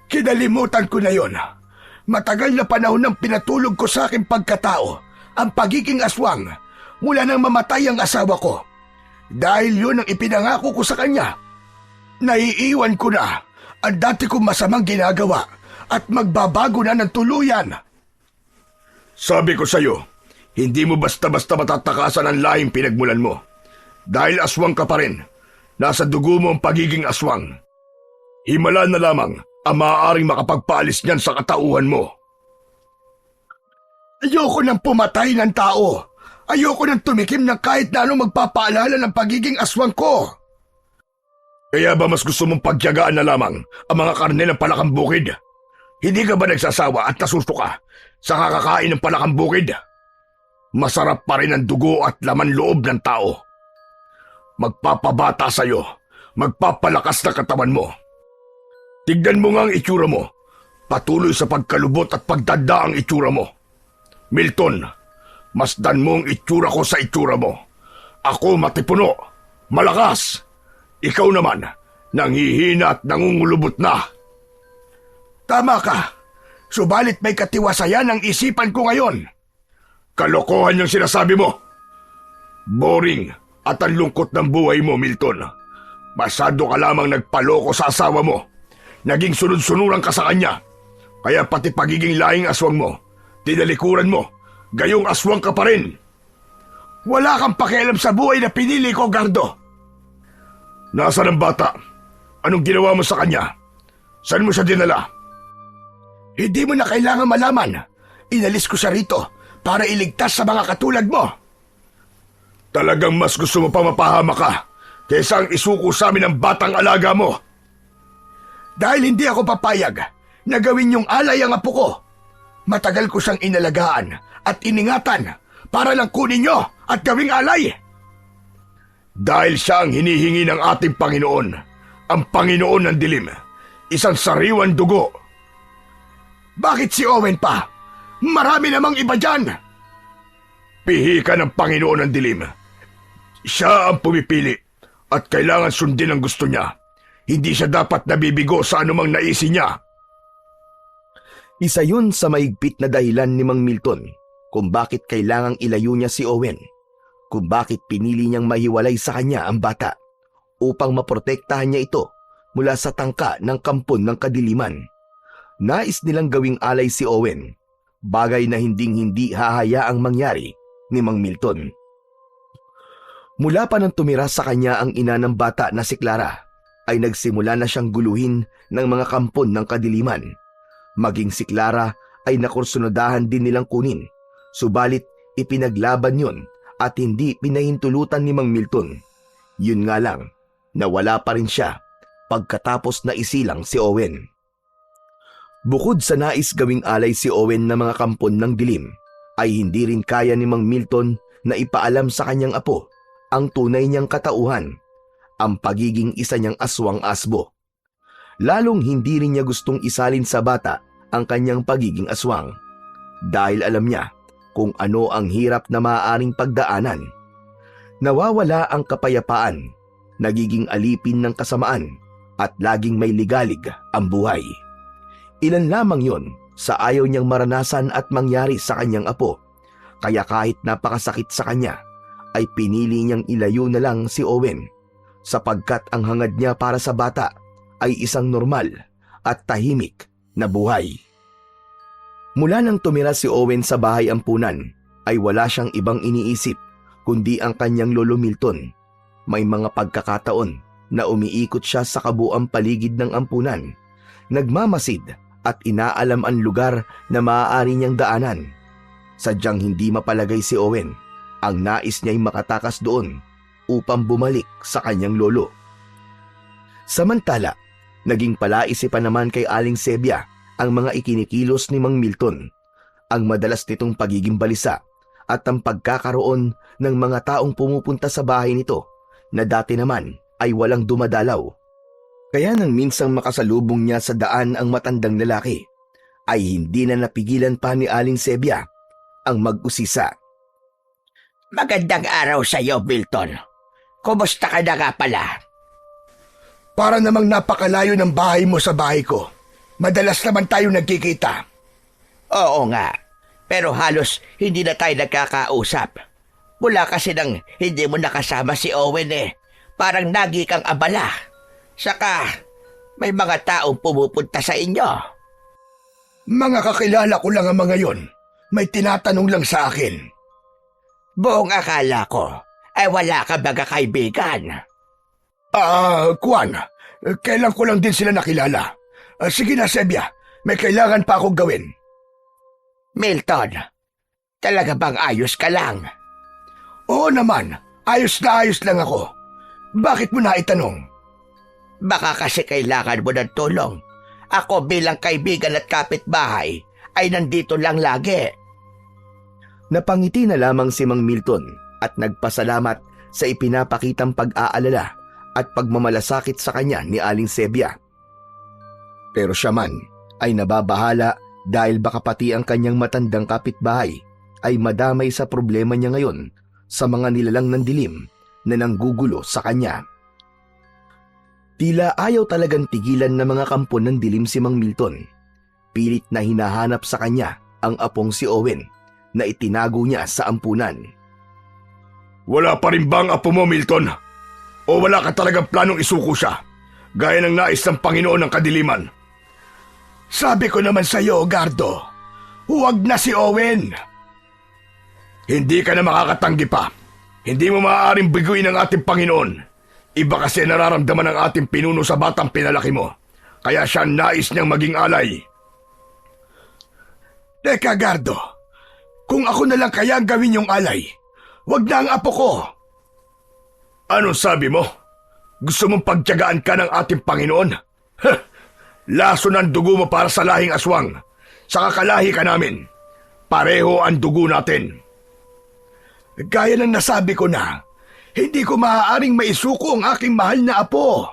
Kinalimutan ko na yon. Matagal na panahon nang pinatulog ko sa aking pagkatao ang pagiging aswang mula nang mamatay ang asawa ko. Dahil yun ang ipinangako ko sa kanya. Naiiwan ko na ang dati kong masamang ginagawa at magbabago na ng tuluyan. Sabi ko sa'yo, hindi mo basta-basta matatakasan ang lahing pinagmulan mo. Dahil aswang ka pa rin, nasa dugo mo ang pagiging aswang. Himala na lamang ang maaaring makapagpaalis niyan sa katauhan mo. Ayoko nang pumatay ng tao. Ayoko nang tumikim ng kahit na anong magpapaalala ng pagiging aswang ko. Kaya ba mas gusto mong pagyagaan na lamang ang mga karne ng palakang bukid? Hindi ka ba nagsasawa at nasusuka sa kakakain ng palakang bukid? Masarap pa rin ang dugo at laman loob ng tao. Magpapabata sa'yo, magpapalakas na katawan mo. Tignan mo nga ang itsura mo. Patuloy sa pagkalubot at pagdanda ang itsura mo. Milton, masdan mo ang itsura ko sa itsura mo. Ako matipuno, malakas. Ikaw naman, nanghihina at nangungulubot na. Tama ka. Subalit may katiwasayan ang isipan ko ngayon. Kalokohan yung sinasabi mo. Boring at ang lungkot ng buhay mo, Milton. Masyado ka lamang nagpaloko sa asawa mo. Naging sunod-sunuran ka sa kanya. Kaya pati pagiging lahing aswang mo, tinalikuran mo, gayong aswang ka pa rin. Wala kang pakialam sa buhay na pinili ko, Gardo. Nasaan ang bata? Anong ginawa mo sa kanya? Saan mo siya dinala? Hindi mo na kailangan malaman. Inalis ko siya rito para iligtas sa mga katulad mo. Talagang mas gusto mo pa mapahama ka kaysa ang isuko sa amin ang batang alaga mo. Dahil hindi ako papayag na gawin yung alay ang apo ko. Matagal ko siyang inalagaan at iningatan para lang kunin nyo at gawing alay. Dahil siya ang hinihingi ng ating Panginoon, ang Panginoon ng dilim, isang sariwan dugo. Bakit si Owen pa? Marami namang iba dyan. Pihi ka ng Panginoon ng dilim. Siya ang pumipili at kailangan sundin ang gusto niya. Hindi siya dapat nabibigo sa anumang naisin niya. Isa yun sa maigpit na dahilan ni Mang Milton kung bakit kailangang ilayo niya si Owen, kung bakit pinili niyang mahiwalay sa kanya ang bata upang maprotektahan niya ito mula sa tangka ng kampon ng kadiliman. Nais nilang gawing alay si Owen, bagay na hinding-hindi hahayaang mangyari ni Mang Milton. Mula pa nang tumira sa kanya ang ina ng bata na si Clara, ay nagsimula na siyang guluhin ng mga kampon ng kadiliman. Maging si Clara ay nakursunodahan din nilang kunin, subalit ipinaglaban yun at hindi pinahintulutan ni Mang Milton. Yun nga lang, nawala pa rin siya pagkatapos na isilang si Owen. Bukod sa nais gawing alay si Owen ng mga kampon ng dilim, ay hindi rin kaya ni Mang Milton na ipaalam sa kanyang apo ang tunay niyang katauhan, ang pagiging isa niyang aswang-asbo. Lalong hindi rin niya gustong isalin sa bata ang kanyang pagiging aswang, dahil alam niya kung ano ang hirap na maaaring pagdaanan. Nawawala ang kapayapaan, nagiging alipin ng kasamaan, at laging may ligalig ang buhay. Ilan lamang yon sa ayaw niyang maranasan at mangyari sa kanyang apo, kaya kahit napakasakit sa kanya, ay pinili niyang ilayo na lang si Owen, sapagkat ang hangad niya para sa bata ay isang normal at tahimik na buhay. Mula nang tumira si Owen sa bahay ampunan, ay wala siyang ibang iniisip kundi ang kanyang lolo Milton. May mga pagkakataon na umiikot siya sa kabuang paligid ng ampunan, nagmamasid at inaalam ang lugar na maaari niyang daanan. Sadyang hindi mapalagay si Owen, ang nais niya'y makatakas doon upang bumalik sa kanyang lolo. Samantala, naging palaisipan naman kay Aling Sebia ang mga ikinikilos ni Mang Milton, ang madalas nitong pagiging balisa at ang pagkakaroon ng mga taong pumupunta sa bahay nito na dati naman ay walang dumadalaw. Kaya nang minsang makasalubong niya sa daan ang matandang lalaki, ay hindi na napigilan pa ni Aling Sebia ang mag-usisa. Magandang araw sa iyo, Milton. Kumusta ka na nga pala? Para namang napakalayo ng bahay mo sa bahay ko. Madalas naman tayo nagkikita. Oo nga, pero halos hindi na tayo nagkakausap. Mula kasi nang hindi mo nakasama si Owen Parang nagi kang abala. Saka, may mga taong pumupunta sa inyo. Mga kakilala ko lang ang mga yon. May tinatanong lang sa akin. Buong akala ko ay wala ka baga kaibigan. Kwan, kailan ko lang din sila nakilala. Sige na, Sebia. May kailangan pa akong gawin. Milton, talaga bang ayos ka lang? Oo naman, ayos na ayos lang ako. Bakit mo na itanong? Baka kasi kailangan mo ng tulong. Ako bilang kaibigan at kapitbahay ay nandito lang lagi. Napangiti na lamang si Mang Milton at nagpasalamat sa ipinapakitang pag-aalala at pagmamalasakit sa kanya ni Aling Sebia. Pero siya man ay nababahala dahil baka pati ang kanyang matandang kapitbahay ay madamay sa problema niya ngayon sa mga nilalang ng dilim na nanggugulo sa kanya. Tila ayaw talagang tigilan ng mga kampo ng dilim si Mang Milton. Pilit na hinahanap sa kanya ang apong si Owen na itinago niya sa ampunan. Wala pa rin bang apo mo, Milton? O wala ka talagang planong isuko siya, gaya ng nais ng Panginoon ng Kadiliman? Sabi ko naman sa iyo, Gardo, huwag na si Owen. Hindi ka na makakatanggi pa. Hindi mo maaaring biguin ang ating Panginoon. Iba kasi nararamdaman ng ating pinuno sa batang pinalaki mo. Kaya siya nais niyang maging alay. Teka, Gardo. Kung ako na lang kaya ang gawin yung alay, wag na ang apo ko. Anong sabi mo? Gusto mong pagtiyagaan ka ng ating Panginoon? Laso ng dugo mo para sa lahing aswang. Sa kakalahi ka namin. Pareho ang dugo natin. Gaya ng nasabi ko na, hindi ko maaaring maisuko ang aking mahal na apo.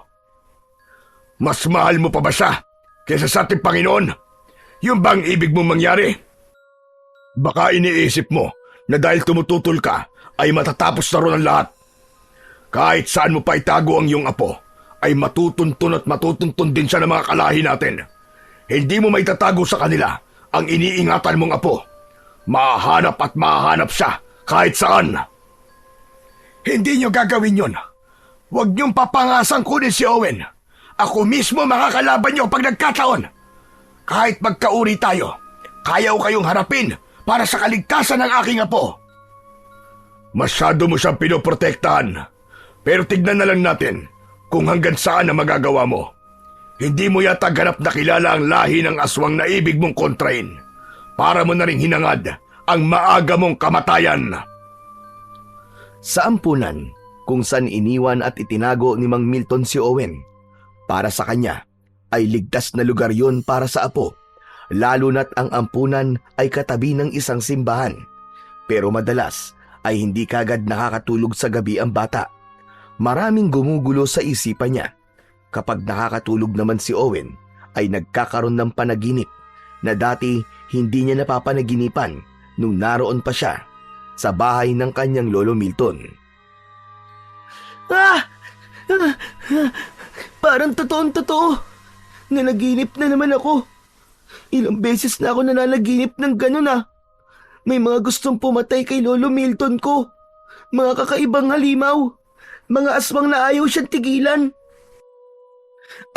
Mas mahal mo pa ba siya kaysa sa ating Panginoon? Yung bang ibig mong mangyari? Baka iniisip mo na dahil tumututol ka ay matatapos na ron ang lahat. Kahit saan mo pa itago ang iyong apo, ay matutuntun at matutuntun din siya ng mga kalahi natin. Hindi mo maitatago sa kanila ang iniingatan mong apo. Mahanap at mahanap siya kahit saan. Hindi niyo gagawin yun. Huwag niyong papangasang kunin si Owen. Ako mismo makakalaban niyo pag nagkataon. Kahit magkauri tayo, kaya ko kayong harapin para sa kaligtasan ng aking apo. Masyado mo siyang pinoprotektahan. Pero tignan na lang natin kung hanggang saan na magagawa mo. Hindi mo yata ganap na kilala ang lahi ng aswang na ibig mong kontrain. Para mo na ring hinangad ang maaga mong kamatayan. Sa ampunan, kung saan iniwan at itinago ni Mang Milton si Owen, para sa kanya ay ligtas na lugar yun para sa apo, lalo na't ang ampunan ay katabi ng isang simbahan. Pero madalas ay hindi kagad nakakatulog sa gabi ang bata. Maraming gumugulo sa isipan niya. Kapag nakakatulog naman si Owen, ay nagkakaroon ng panaginip na dati hindi niya napapanaginipan nung naroon pa siya sa bahay ng kanyang lolo Milton. Parang totoong-totoo. Nanaginip na naman ako. Ilang beses na ako nananaginip ng ganun. May mga gustong pumatay kay Lolo Milton ko. Mga kakaibang halimaw. Mga aswang na ayaw siyang tigilan.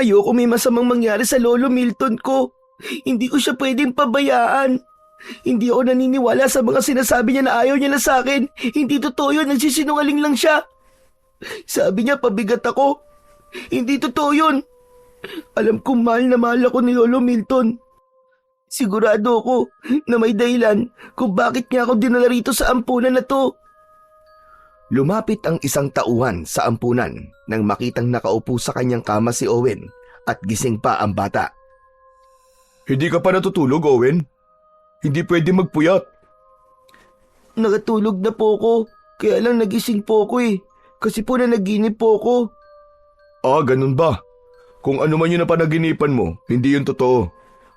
Ayoko may masamang mangyari sa Lolo Milton ko. Hindi ko siya pwedeng pabayaan. Hindi ako naniniwala sa mga sinasabi niya na ayaw niya na sa akin. Hindi totoo yun, nagsisinungaling lang siya. Sabi niya pabigat ako. Hindi totoo yun. Alam kong mahal na mahal ako ni Lolo Milton. Sigurado ako na may dahilan kung bakit niya ako dinala rito sa ampunan na to. Lumapit ang isang tauhan sa ampunan nang makitang nakaupo sa kanyang kama si Owen at gising pa ang bata. Hindi ka pa natutulog, Owen? Hindi pwede magpuyat. Nakatulog na po ko, kaya lang nagising po ko kasi po nanaginip po ko. Ganun ba? Kung ano man yun na panaginipan mo, hindi yun totoo.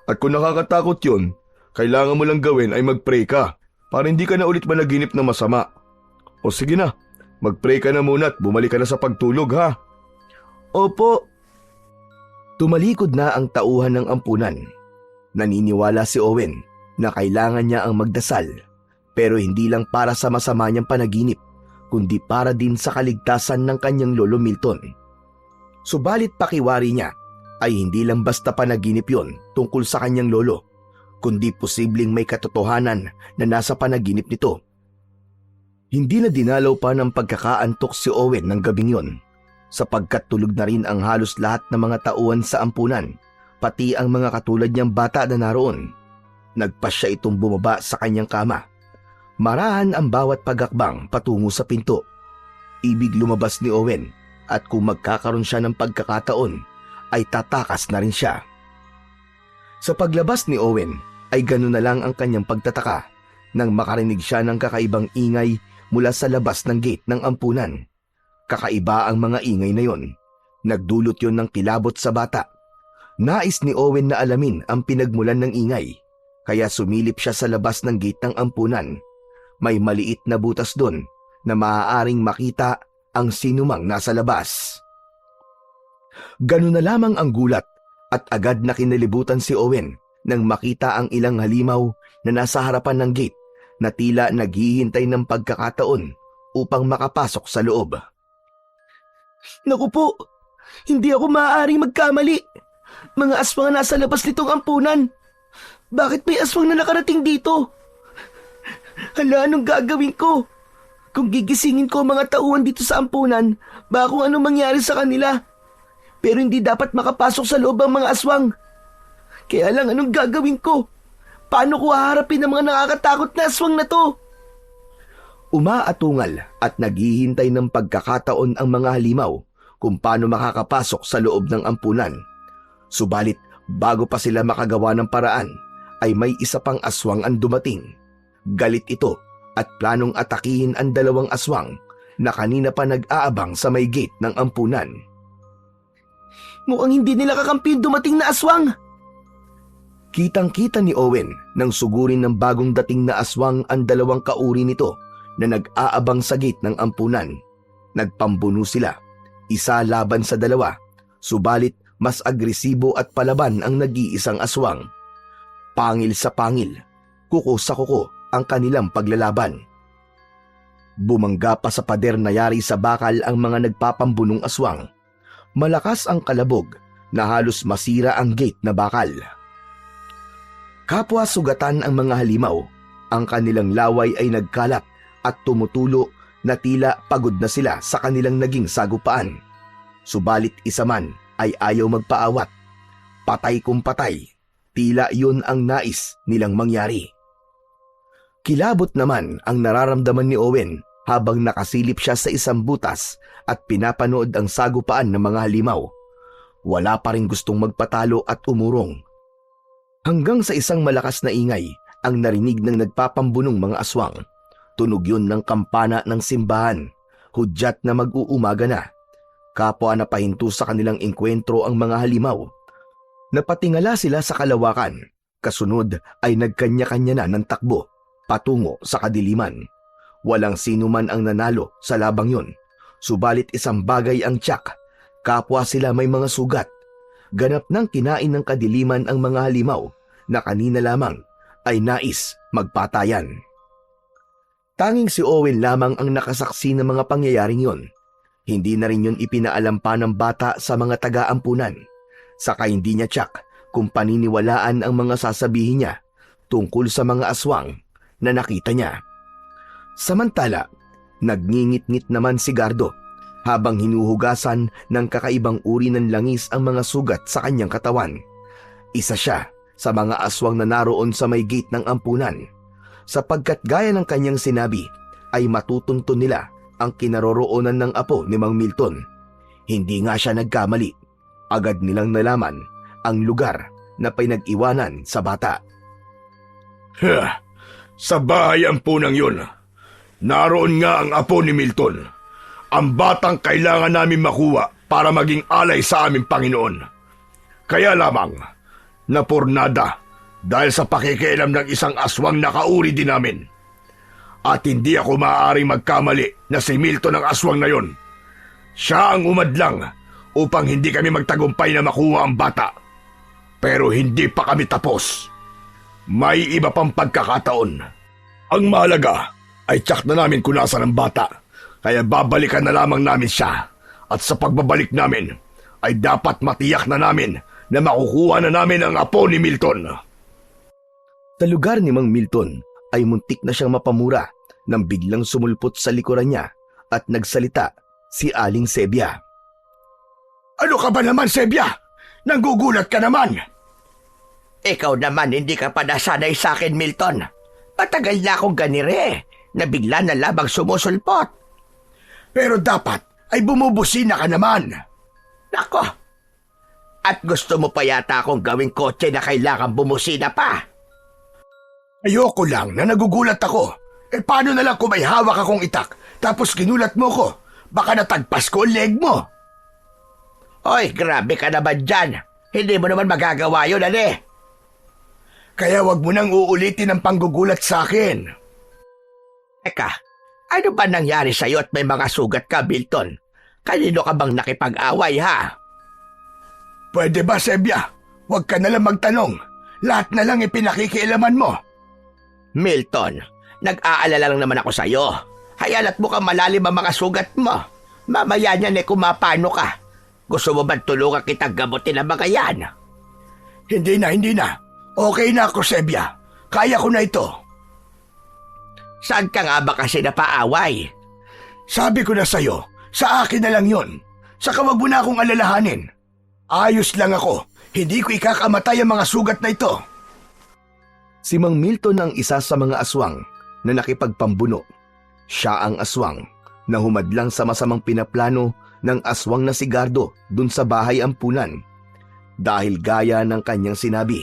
At kung nakakatakot yun, kailangan mo lang gawin ay mag-pray ka para hindi ka na ulit managinip na masama. O sige na, mag-pray ka na muna at bumalik ka na sa pagtulog, ha? Opo. Tumalikod na ang tauhan ng ampunan. Naniniwala si Owen na kailangan niya ang magdasal, pero hindi lang para sa masama niyang panaginip, kundi para din sa kaligtasan ng kanyang lolo Milton. Subalit pakiwari niya ay hindi lang basta panaginip yon tungkol sa kanyang lolo, kundi posibleng may katotohanan na nasa panaginip nito. Hindi na dinalaw pa ng pagkakaantok si Owen ng gabing yon, sapagkat tulog na rin ang halos lahat ng mga tauhan sa ampunan, pati ang mga katulad niyang bata na naroon. Nagpasya itong bumaba sa kanyang kama. Marahan ang bawat pagakbang patungo sa pinto. Ibig lumabas ni Owen, at kung magkakaroon siya ng pagkakataon, ay tatakas na rin siya. Sa paglabas ni Owen, ay gano'n na lang ang kanyang pagtataka nang makarinig siya ng kakaibang ingay mula sa labas ng gate ng ampunan. Kakaiba ang mga ingay na yon. Nagdulot yon ng kilabot sa bata. Nais ni Owen na alamin ang pinagmulan ng ingay, kaya sumilip siya sa labas ng gate ng ampunan. May maliit na butas doon na maaaring makita ang sinumang nasa labas. Ganun na lamang ang gulat at agad na kinalibutan si Owen nang makita ang ilang halimaw na nasa harapan ng gate na tila naghihintay ng pagkakataon upang makapasok sa loob. Naku po, hindi ako maaaring magkamali. Mga aswang na nasa labas nitong ampunan. Bakit may aswang na nakarating dito? Hala, anong gagawin ko? Kung gigisingin ko ang mga tauhan dito sa ampunan, baka kung anong mangyari sa kanila. Pero hindi dapat makapasok sa loob ang mga aswang. Kaya lang, anong gagawin ko? Paano ko haharapin ang mga nakakatakot na aswang na to? Umaatungal at naghihintay ng pagkakataon ang mga halimaw kung paano makakapasok sa loob ng ampunan. Subalit, bago pa sila makagawa ng paraan, ay may isa pang aswang ang dumating. Galit ito at planong atakihin ang dalawang aswang na kanina pa nag-aabang sa may gate ng ampunan. Mukhang hindi nila kakampi yung dumating na aswang. Kitang-kita ni Owen nang sugurin ng bagong dating na aswang ang dalawang kauri nito na nag-aabang sa gate ng ampunan. Nagpambuno sila, isa laban sa dalawa, subalit mas agresibo at palaban ang nag-iisang aswang. Pangil sa pangil, kuko sa kuko ang kanilang paglalaban. Bumangga pa sa pader na yari sa bakal ang mga nagpapambunong aswang. Malakas ang kalabog na halos masira ang gate na bakal. Kapwa sugatan ang mga halimaw, ang kanilang laway ay nagkalat at tumutulo na tila pagod na sila sa kanilang naging sagupaan. Subalit isa man ay ayaw magpaawat. Patay kung patay, tila yun ang nais nilang mangyari. Kilabot naman ang nararamdaman ni Owen habang nakasilip siya sa isang butas at pinapanood ang sagupaan ng mga halimaw. Wala pa rin gustong magpatalo at umurong. Hanggang sa isang malakas na ingay ang narinig ng nagpapambunong mga aswang. Tunog yun ng kampana ng simbahan, hudyat na mag-uumaga na. Kapwa na pahinto sa kanilang engkwentro ang mga halimaw. Napatingala sila sa kalawakan, kasunod ay nagkanya-kanya na ng takbo patungo sa kadiliman. Walang sino man ang nanalo sa labang yon, subalit isang bagay ang tiyak, kapwa sila may mga sugat. Ganap nang kinain ng kadiliman ang mga halimaw na kanina lamang ay nais magpatayan. Tanging si Owen lamang ang nakasaksi ng mga pangyayaring yon. Hindi na rin yun ipinaalam pa ng bata sa mga taga-ampunan. Saka hindi niya tiyak kung paniniwalaan ang mga sasabihin niya tungkol sa mga aswang na nakita niya. Samantala, nagngingit-ngit naman si Gardo habang hinuhugasan ng kakaibang uri ng langis ang mga sugat sa kanyang katawan. Isa siya sa mga aswang na naroon sa may gate ng ampunan, sapagkat gaya ng kanyang sinabi ay matutunto nila ang kinaroroonan ng apo ni Mang Milton. Hindi nga siya nagkamali. Agad nilang nalaman ang lugar na pinag-iwanan sa bata. Sa bahay ampunang yun, naroon nga ang apo ni Milton. Ang batang kailangan namin makuha para maging alay sa aming Panginoon. Kaya lamang, napurnada dahil sa pakikialam ng isang aswang na kauri din namin. At hindi ako maaaring magkamali na si Milton ang aswang na yon. Siya ang umadlang upang hindi kami magtagumpay na makuha ang bata. Pero hindi pa kami tapos. May iba pang pagkakataon. Ang mahalaga ay tsak na namin kung nasaan ang bata. Kaya babalikan na lamang namin siya. At sa pagbabalik namin ay dapat matiyak na namin na makukuha na namin ang apo ni Milton. Sa lugar ni Mang Milton ay muntik na siyang mapamura nang biglang sumulpot sa likuran niya at nagsalita si Aling Sebia. Ano ka ba naman, Sebia? Nanggugulat ka naman. Ikaw naman hindi ka pa nasanay sa akin, Milton. Patagal na akong ganire na bigla na labang sumusulpot. Pero dapat ay bumubusina ka naman. Nako! At gusto mo pa yata akong gawing kotse na kailangan bumusina pa. Ayoko lang na nagugulat ako. Paano na lang kung may hawak akong itak tapos ginulat mo ko? Baka natagpas ko ang leg mo. Oy, grabe ka naman dyan. Hindi mo naman magagawa yun, ali. Kaya wag mo nang uulitin ang panggugulat sa akin. Teka, ano ba nangyari sa'yo at may mga sugat ka, Milton? Kanino ka bang nakipag-away, ha? Pwede ba, Sebia? Huwag ka na lang magtanong. Lahat na lang ipinakikialaman mo. Milton, nag-aalala lang naman ako sa'yo. Hayalat mo kang malalim ang mga sugat mo. Mamaya niyan kumapano ka. Gusto mo ba tulungan kitang gamutin ang mga yan? Hindi na. Okay na ako, Sebia. Kaya ko na ito. Saan ka nga ba kasi napaaway? Sabi ko na sa'yo, sa akin na lang yon. Saka wag mo na akong alalahanin. Ayos lang ako. Hindi ko ikakamatay ang mga sugat na ito. Si Mang Milton ang isa sa mga aswang na nakipagpambuno. Siya ang aswang na humadlang sa masamang pinaplano ng aswang na si Gardo dun sa bahay ampunan. Dahil gaya ng kanyang sinabi,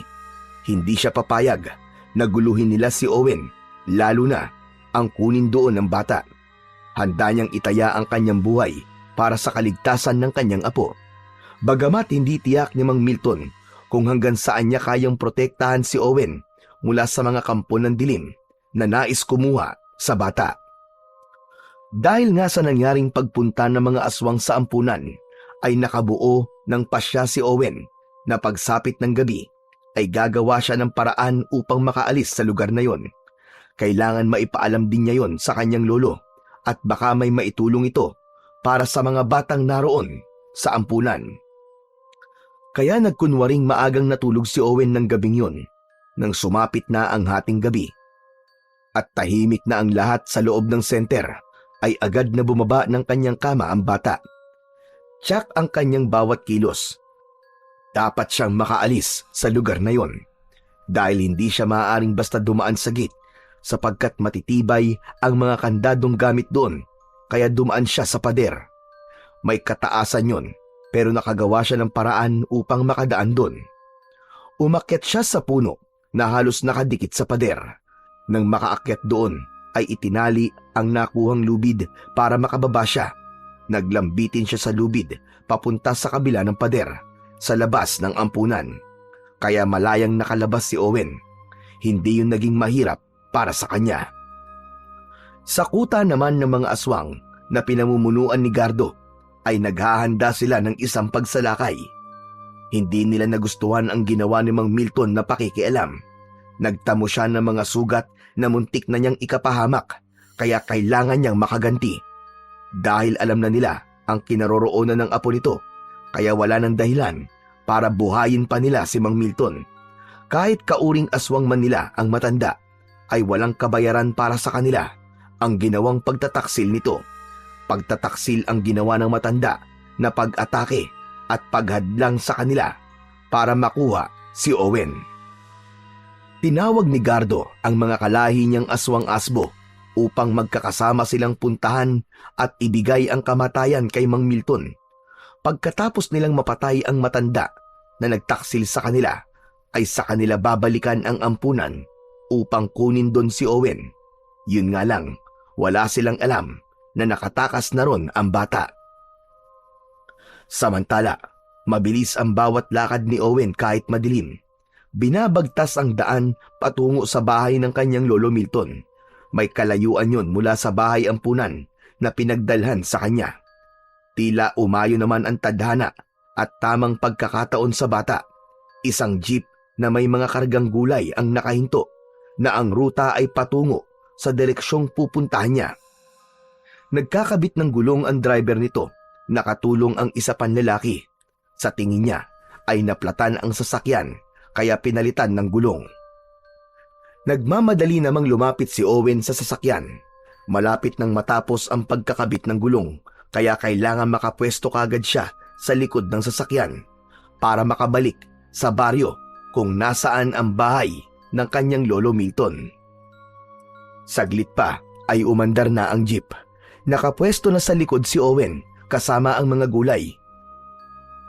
hindi siya papayag na guluhin nila si Owen, lalo na ang kunin doon ng bata. Handa niyang itaya ang kanyang buhay para sa kaligtasan ng kanyang apo. Bagamat hindi tiyak ni Mang Milton kung hanggang saan niya kayang protektahan si Owen mula sa mga kampo ng dilim na nais kumuha sa bata. Dahil nga sa nangyaring pagpunta ng mga aswang sa ampunan, ay nakabuo ng pasya si Owen na pagsapit ng gabi ay gagawa siya ng paraan upang makaalis sa lugar na yon. Kailangan maipaalam din niya yon sa kanyang lolo at baka may maitulong ito para sa mga batang naroon sa ampunan. Kaya nagkunwaring maagang natulog si Owen ng gabing yon nang sumapit na ang hating gabi. At tahimik na ang lahat sa loob ng senter ay agad na bumaba ng kanyang kama ang bata. Tiyak ang kanyang bawat kilos. Dapat siyang makaalis sa lugar na yon dahil hindi siya maaaring basta dumaan sa gate sapagkat matitibay ang mga kandadong gamit doon kaya dumaan siya sa pader. May kataasan yon pero nakagawa siya ng paraan upang makadaan doon. Umakyat siya sa puno na halos nakadikit sa pader. Nang makaakyat doon ay itinali ang nakuhang lubid para makababa siya. Naglambitin siya sa lubid papunta sa kabila ng pader sa labas ng ampunan. Kaya malayang nakalabas si Owen. Hindi yun naging mahirap para sa kanya. Sa kuta naman ng mga aswang na pinamumunuan ni Gardo ay naghahanda sila ng isang pagsalakay. Hindi nila nagustuhan ang ginawa ni Mang Milton na pakikialam. Nagtamo siya ng mga sugat na muntik na niyang ikapahamak kaya kailangan niyang makaganti. Dahil alam na nila ang kinaroroonan ng apo nito kaya wala ng dahilan para buhayin pa nila si Mang Milton. Kahit kauring aswang man nila ang matanda ay walang kabayaran para sa kanila ang ginawang pagtataksil nito. Pagtataksil ang ginawa ng matanda na pag-atake at paghadlang sa kanila para makuha si Owen. Tinawag ni Gardo ang mga kalahi niyang aswang-asbo upang magkakasama silang puntahan at ibigay ang kamatayan kay Mang Milton. Pagkatapos nilang mapatay ang matanda na nagtaksil sa kanila, ay sa kanila babalikan ang ampunan upang kunin doon si Owen. Yun nga lang, wala silang alam na nakatakas na ron ang bata. Samantala, mabilis ang bawat lakad ni Owen kahit madilim. Binabagtas ang daan patungo sa bahay ng kanyang lolo Milton. May kalayuan yon mula sa bahay ampunan na pinagdalhan sa kanya. Tila umayo naman ang tadhana at tamang pagkakataon sa bata. Isang jeep na may mga kargang gulay ang nakahinto na ang ruta ay patungo sa direksyong pupuntahan niya. Nagkakabit ng gulong ang driver nito, nakatulong ang isa pang lalaki. Sa tingin niya ay naplatan ang sasakyan kaya pinalitan ng gulong. Nagmamadali namang lumapit si Owen sa sasakyan. Malapit nang matapos ang pagkakabit ng gulong kaya kailangan makapwesto kagad siya sa likod ng sasakyan para makabalik sa baryo kung nasaan ang bahay ng kanyang lolo Milton. Saglit pa ay umandar na ang jeep. Nakapwesto na sa likod si Owen kasama ang mga gulay.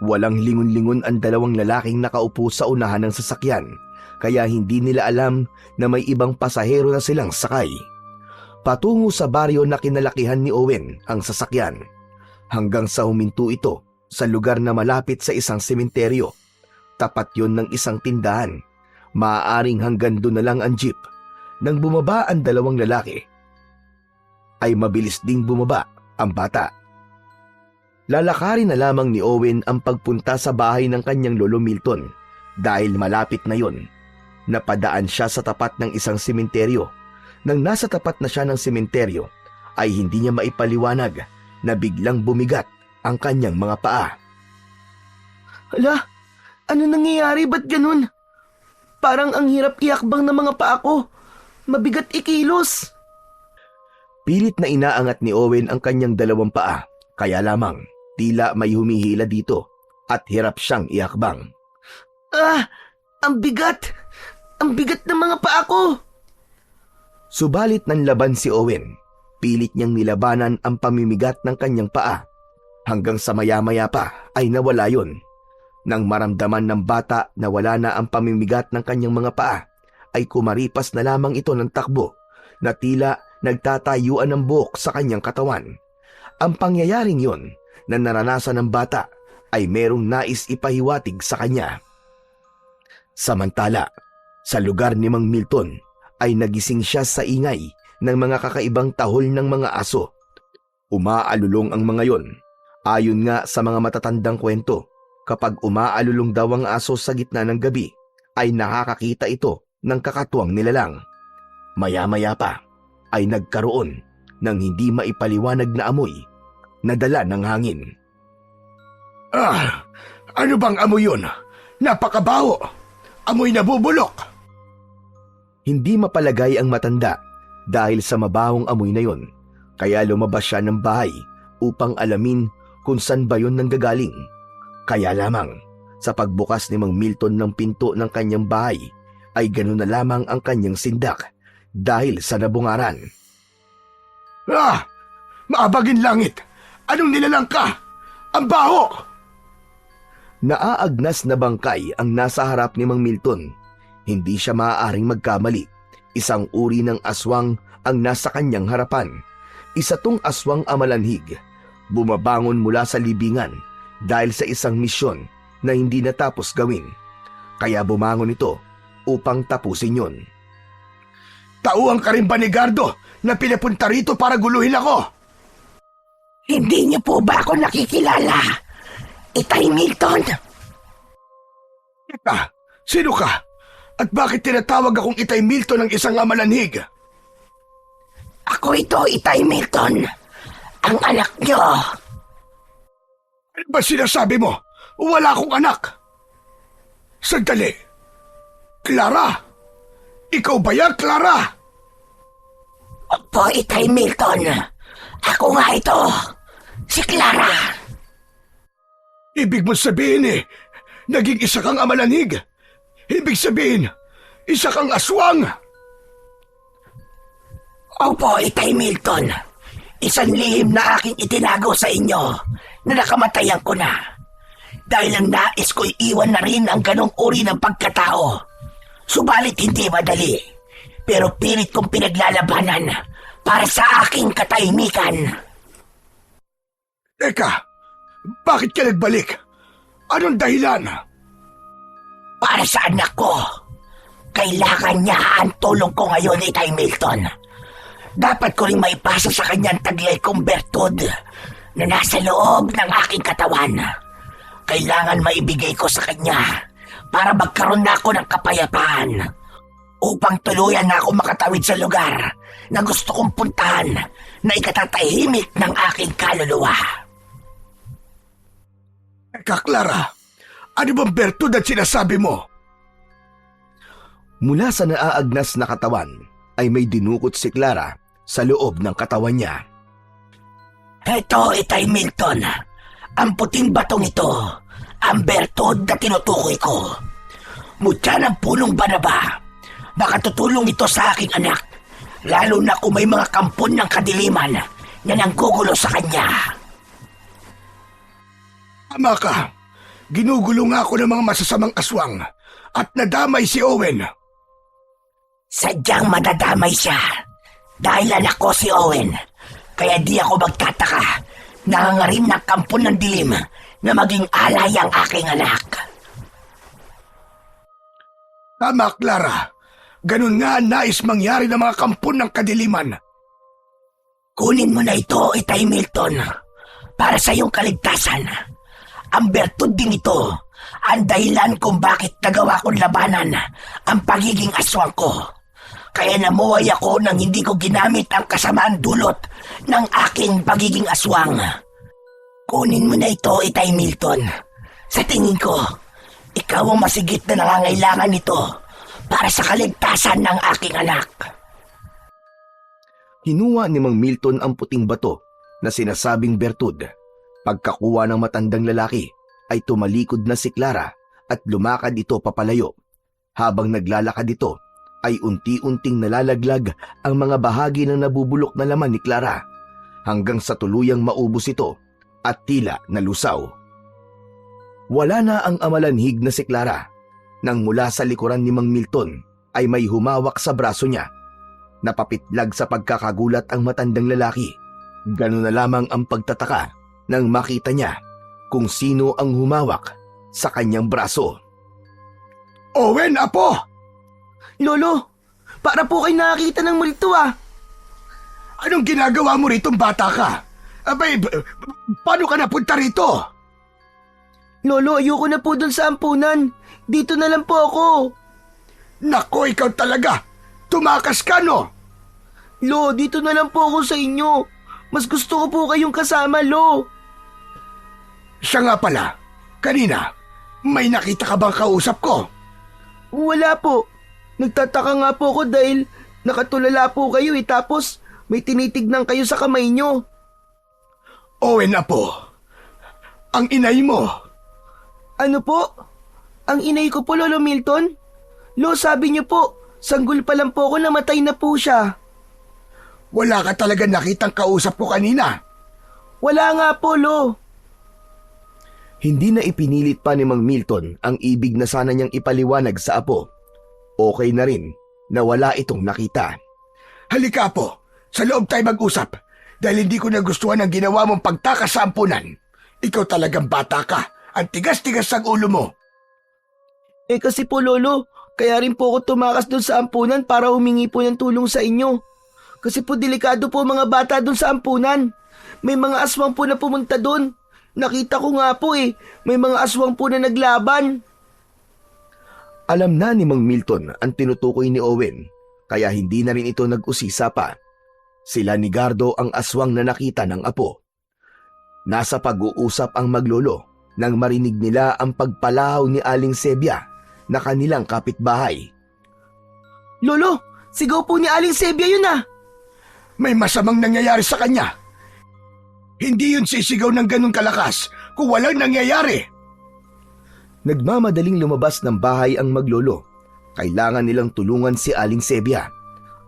Walang lingon-lingon ang dalawang lalaking nakaupo sa unahan ng sasakyan kaya hindi nila alam na may ibang pasahero na silang sakay. Patungo sa baryo na kinalakihan ni Owen ang sasakyan hanggang sa huminto ito sa lugar na malapit sa isang sementeryo. Tapat yon ng isang tindahan. Maaaring hanggang doon na lang ang jeep. Nang bumaba ang dalawang lalaki, ay mabilis ding bumaba ang bata. Lalakarin na lamang ni Owen ang pagpunta sa bahay ng kanyang lolo Milton dahil malapit na yon. Napadaan siya sa tapat ng isang sementeryo. Nang nasa tapat na siya ng sementeryo, ay hindi niya maipaliwanag na biglang bumigat ang kanyang mga paa. Hala, ano nangyayari? Ba't ganun? Parang ang hirap iakbang ng mga paa ko. Mabigat ikilos. Pilit na inaangat ni Owen ang kanyang dalawang paa, kaya lamang tila may humihila dito at hirap siyang iakbang. Ang bigat! Ang bigat ng mga paa ko! Subalit nanlaban si Owen. Pilit niyang nilabanan ang pamimigat ng kanyang paa. Hanggang sa maya-maya pa ay nawala yon. Nang maramdaman ng bata na wala na ang pamimigat ng kanyang mga paa, ay kumaripas na lamang ito ng takbo na tila nagtatayuan ng buhok sa kanyang katawan. Ang pangyayaring yon na naranasan ng bata ay merong nais ipahiwatig sa kanya. Samantala, sa lugar ni Mang Milton ay nagising siya sa ingay ng mga kakaibang tahol ng mga aso. Umaalulong ang mga yon. Ayon nga sa mga matatandang kwento, kapag umaalulong daw ang aso sa gitna ng gabi, ay nakakakita ito ng kakatuwang nilalang. Maya-maya pa ay nagkaroon ng hindi maipaliwanag na amoy na dala ng hangin. Ano bang amoy yun? Napakabaho! Amoy nabubulok! Hindi mapalagay ang matanda dahil sa mabahong amoy na yon, kaya lumabas siya ng bahay upang alamin kung saan ba yun nanggagaling. Kaya lamang, sa pagbukas ni Mang Milton ng pinto ng kanyang bahay, ay ganoon na lamang ang kanyang sindak dahil sa nabungaran. Maabagin langit! Anong nilalang ka? Ang baho! Naaagnas na bangkay ang nasa harap ni Mang Milton. Hindi siya maaaring magkamali. Isang uri ng aswang ang nasa kanyang harapan. Isa tong aswang amalanhig. Bumabangon mula sa libingan dahil sa isang misyon na hindi natapos gawin. Kaya bumangon ito upang tapusin yon. Tauhan ka rin ba ni Gardo na pinapunta rito para guluhin ako? Hindi niyo po ba ako nakikilala? Itay Milton? Teka, sino ka? At bakit tinatawag akong Itay Milton ng isang amalanhig? Ako ito, Itay Milton. Ang anak niyo. Ano ba sinasabi mo? Wala akong anak. Sandali. Clara? Ikaw ba yan, Clara? Opo, Itay Milton. Ako nga ito. Si Clara. Ibig mo sabihin naging isa kang amalanhig. Ibig sabihin, isa kang aswang. Opo, Itay Milton. Isang lihim na aking itinago sa inyo na nakamatayan ko na. Dahil ang nais ko'y iwan na rin ang ganong uri ng pagkatao. Subalit hindi madali. Pero pilit kong pinaglalabanan para sa aking katahimikan. Teka, bakit ka nagbalik? Anong dahilan? Para sa anak ko. Kailangan niya ang tulong ko ngayon, Itay Milton. Dapat ko rin maipasa sa kanyang taglay kong bertud na nasa loob ng aking katawan. Kailangan maibigay ko sa kanya para magkaroon na ako ng kapayapaan upang tuluyan na ako makatawid sa lugar na gusto kong puntahan na ikatatahimik ng aking kaluluwa. Teka, Clara. Ano bang bertud at sinasabi mo? Mula sa naaagnas na katawan ay may dinukot si Clara sa loob ng katawan niya. Ito, Itay Milton. Ang puting batong ito, ang bertod na tinutukoy ko. Mutya ng punong banaba. Makatutulong ito sa aking anak, lalo na kung may mga kampon ng kadiliman na nanggugulo sa kanya. Tama ka. Ginugulo nga ako ng mga masasamang aswang at nadamay si Owen. Sadyang madadamay siya. Dahil anak ko si Owen, kaya di ako magtataka. Nangangarim ng kampon ng dilim na maging alay ang aking anak. Tama, Clara. Ganun nga ang nais mangyari ng mga kampon ng kadiliman. Kunin mo na ito, Itay Milton, para sa iyong kaligtasan. Ang bertud din ito, ang dahilan kung bakit nagawa kong labanan ang pagiging aswang ko. Kaya namuhay ako nang hindi ko ginamit ang kasamaan dulot ng aking pagiging aswang. Kunin mo na ito, Itay Milton. Sa tingin ko, ikaw ang masigit na nangangailangan nito para sa kaligtasan ng aking anak. Hinuha ni Mang Milton ang puting bato na sinasabing bertud. Pagkakuha ng matandang lalaki ay tumalikod na si Clara at lumakad ito papalayo. Habang naglalakad ito ay unti-unting nalalaglag ang mga bahagi ng nabubulok na laman ni Clara hanggang sa tuluyang maubos ito at tila nalusaw. Wala na ang amalanhig na si Clara nang mula sa likuran ni Mang Milton ay may humawak sa braso niya. Napapitlag sa pagkakagulat ang matandang lalaki. Ganun na lamang ang pagtataka nang makita niya kung sino ang humawak sa kanyang braso. Owen, apo! Lolo, para po kayo nakakita ng multo ah. Anong ginagawa mo ritong bata ka? Abay, paano ka napunta rito? Lolo, ayoko na po dun sa ampunan. Dito na lang po ako. Nako, ikaw talaga! Tumakas ka, no? Lo, dito na lang po ako sa inyo. Mas gusto ko po kayong kasama, Lo. Siya nga pala, kanina, may nakita ka bang kausap ko? Wala po. Nagtataka nga po ako dahil nakatulala po kayo tapos may tinitignan kayo sa kamay nyo. Owen, apo, ang inay mo. Ano po? Ang inay ko po, Lolo Milton? Lo, sabi niyo po, sanggol pa lang po ako, namatay na po siya. Wala ka talaga nakitang kausap ko kanina. Wala nga po, Lo. Hindi na ipinilit pa ni Mang Milton ang ibig na sana niyang ipaliwanag sa apo. Okay na rin na wala itong nakita. Halika, apo, sa loob tayo mag-usap dahil hindi ko nagustuhan ang ginawa mong pagtakas sa ampunan. Ikaw talagang bata ka. Ang tigas-tigas ang ulo mo. Kasi po, Lolo, kaya rin po ako tumakas doon sa ampunan para humingi po ng tulong sa inyo. Kasi po delikado po mga bata doon sa ampunan. May mga aswang po na pumunta doon. Nakita ko nga po may mga aswang po na naglaban. Alam na ni Mang Milton ang tinutukoy ni Owen, kaya hindi na rin ito nag-usisa pa. Sila ni Gardo ang aswang na nakita ng apo. Nasa pag-uusap ang maglolo nang marinig nila ang pagpalahaw ni Aling Sebia na kanilang kapitbahay. Lolo, sigaw po ni Aling Sebia yun ah. May masamang nangyayari sa kanya. Hindi yun sisigaw ng ganun kalakas kung walang nangyayari. Nagmamadaling lumabas ng bahay ang maglolo. Kailangan nilang tulungan si Aling Sebia.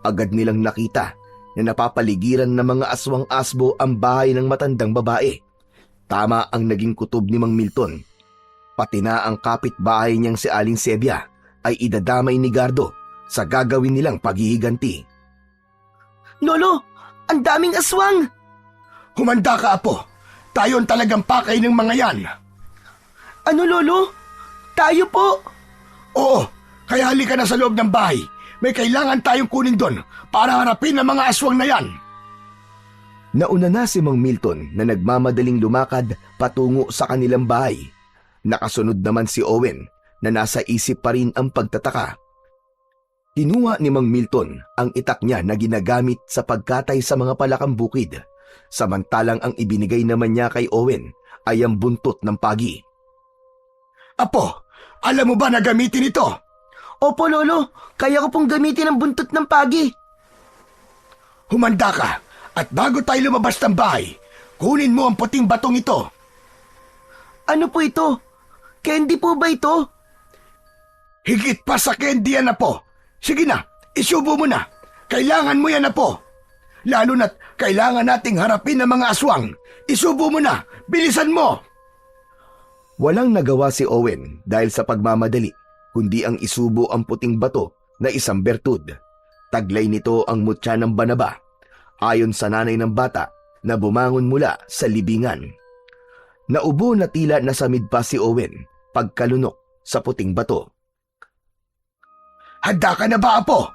Agad nilang nakita na napapaligiran ng mga aswang asbo ang bahay ng matandang babae. Tama ang naging kutob ni Mang Milton. Pati na ang kapitbahay niyang si Aling Sebia ay idadamay ni Gardo sa gagawin nilang paghihiganti. Lolo, ang daming aswang! Humanda ka, apo. Tayo ang talagang pakay ng mga yan. Ano, Lolo? Tayo po! Oo, kaya halika na sa loob ng bahay. May kailangan tayong kunin doon para harapin ang mga aswang na yan. Nauna na si Mang Milton na nagmamadaling lumakad patungo sa kanilang bahay. Nakasunod naman si Owen na nasa isip pa rin ang pagtataka. Kinuha ni Mang Milton ang itak niya na ginagamit sa pagkatay sa mga palakang bukid, samantalang ang ibinigay naman niya kay Owen ay ang buntot ng pagi. Apo, alam mo ba na gamitin ito? Opo, Lolo. Kaya ko pong gamitin ang buntot ng pagi. Humanda ka at bago tayo lumabas ng bahay, kunin mo ang puting batong ito. Ano po ito? Candy po ba ito? Higit pa sa candy yan, Apo. Sige na, isubo mo na. Kailangan mo yan, Apo. Lalo na't kailangan nating harapin ang mga aswang. Isubo mo na, bilisan mo. Walang nagawa si Owen dahil sa pagmamadali, kundi ang isubo ang puting bato na isang bertud. Taglay nito ang mutya ng Banaba, ayon sa nanay ng bata na bumangon mula sa libingan. Naubo na tila nasamid pa si Owen pagkalunok sa puting bato. Handa ka na ba, Apo?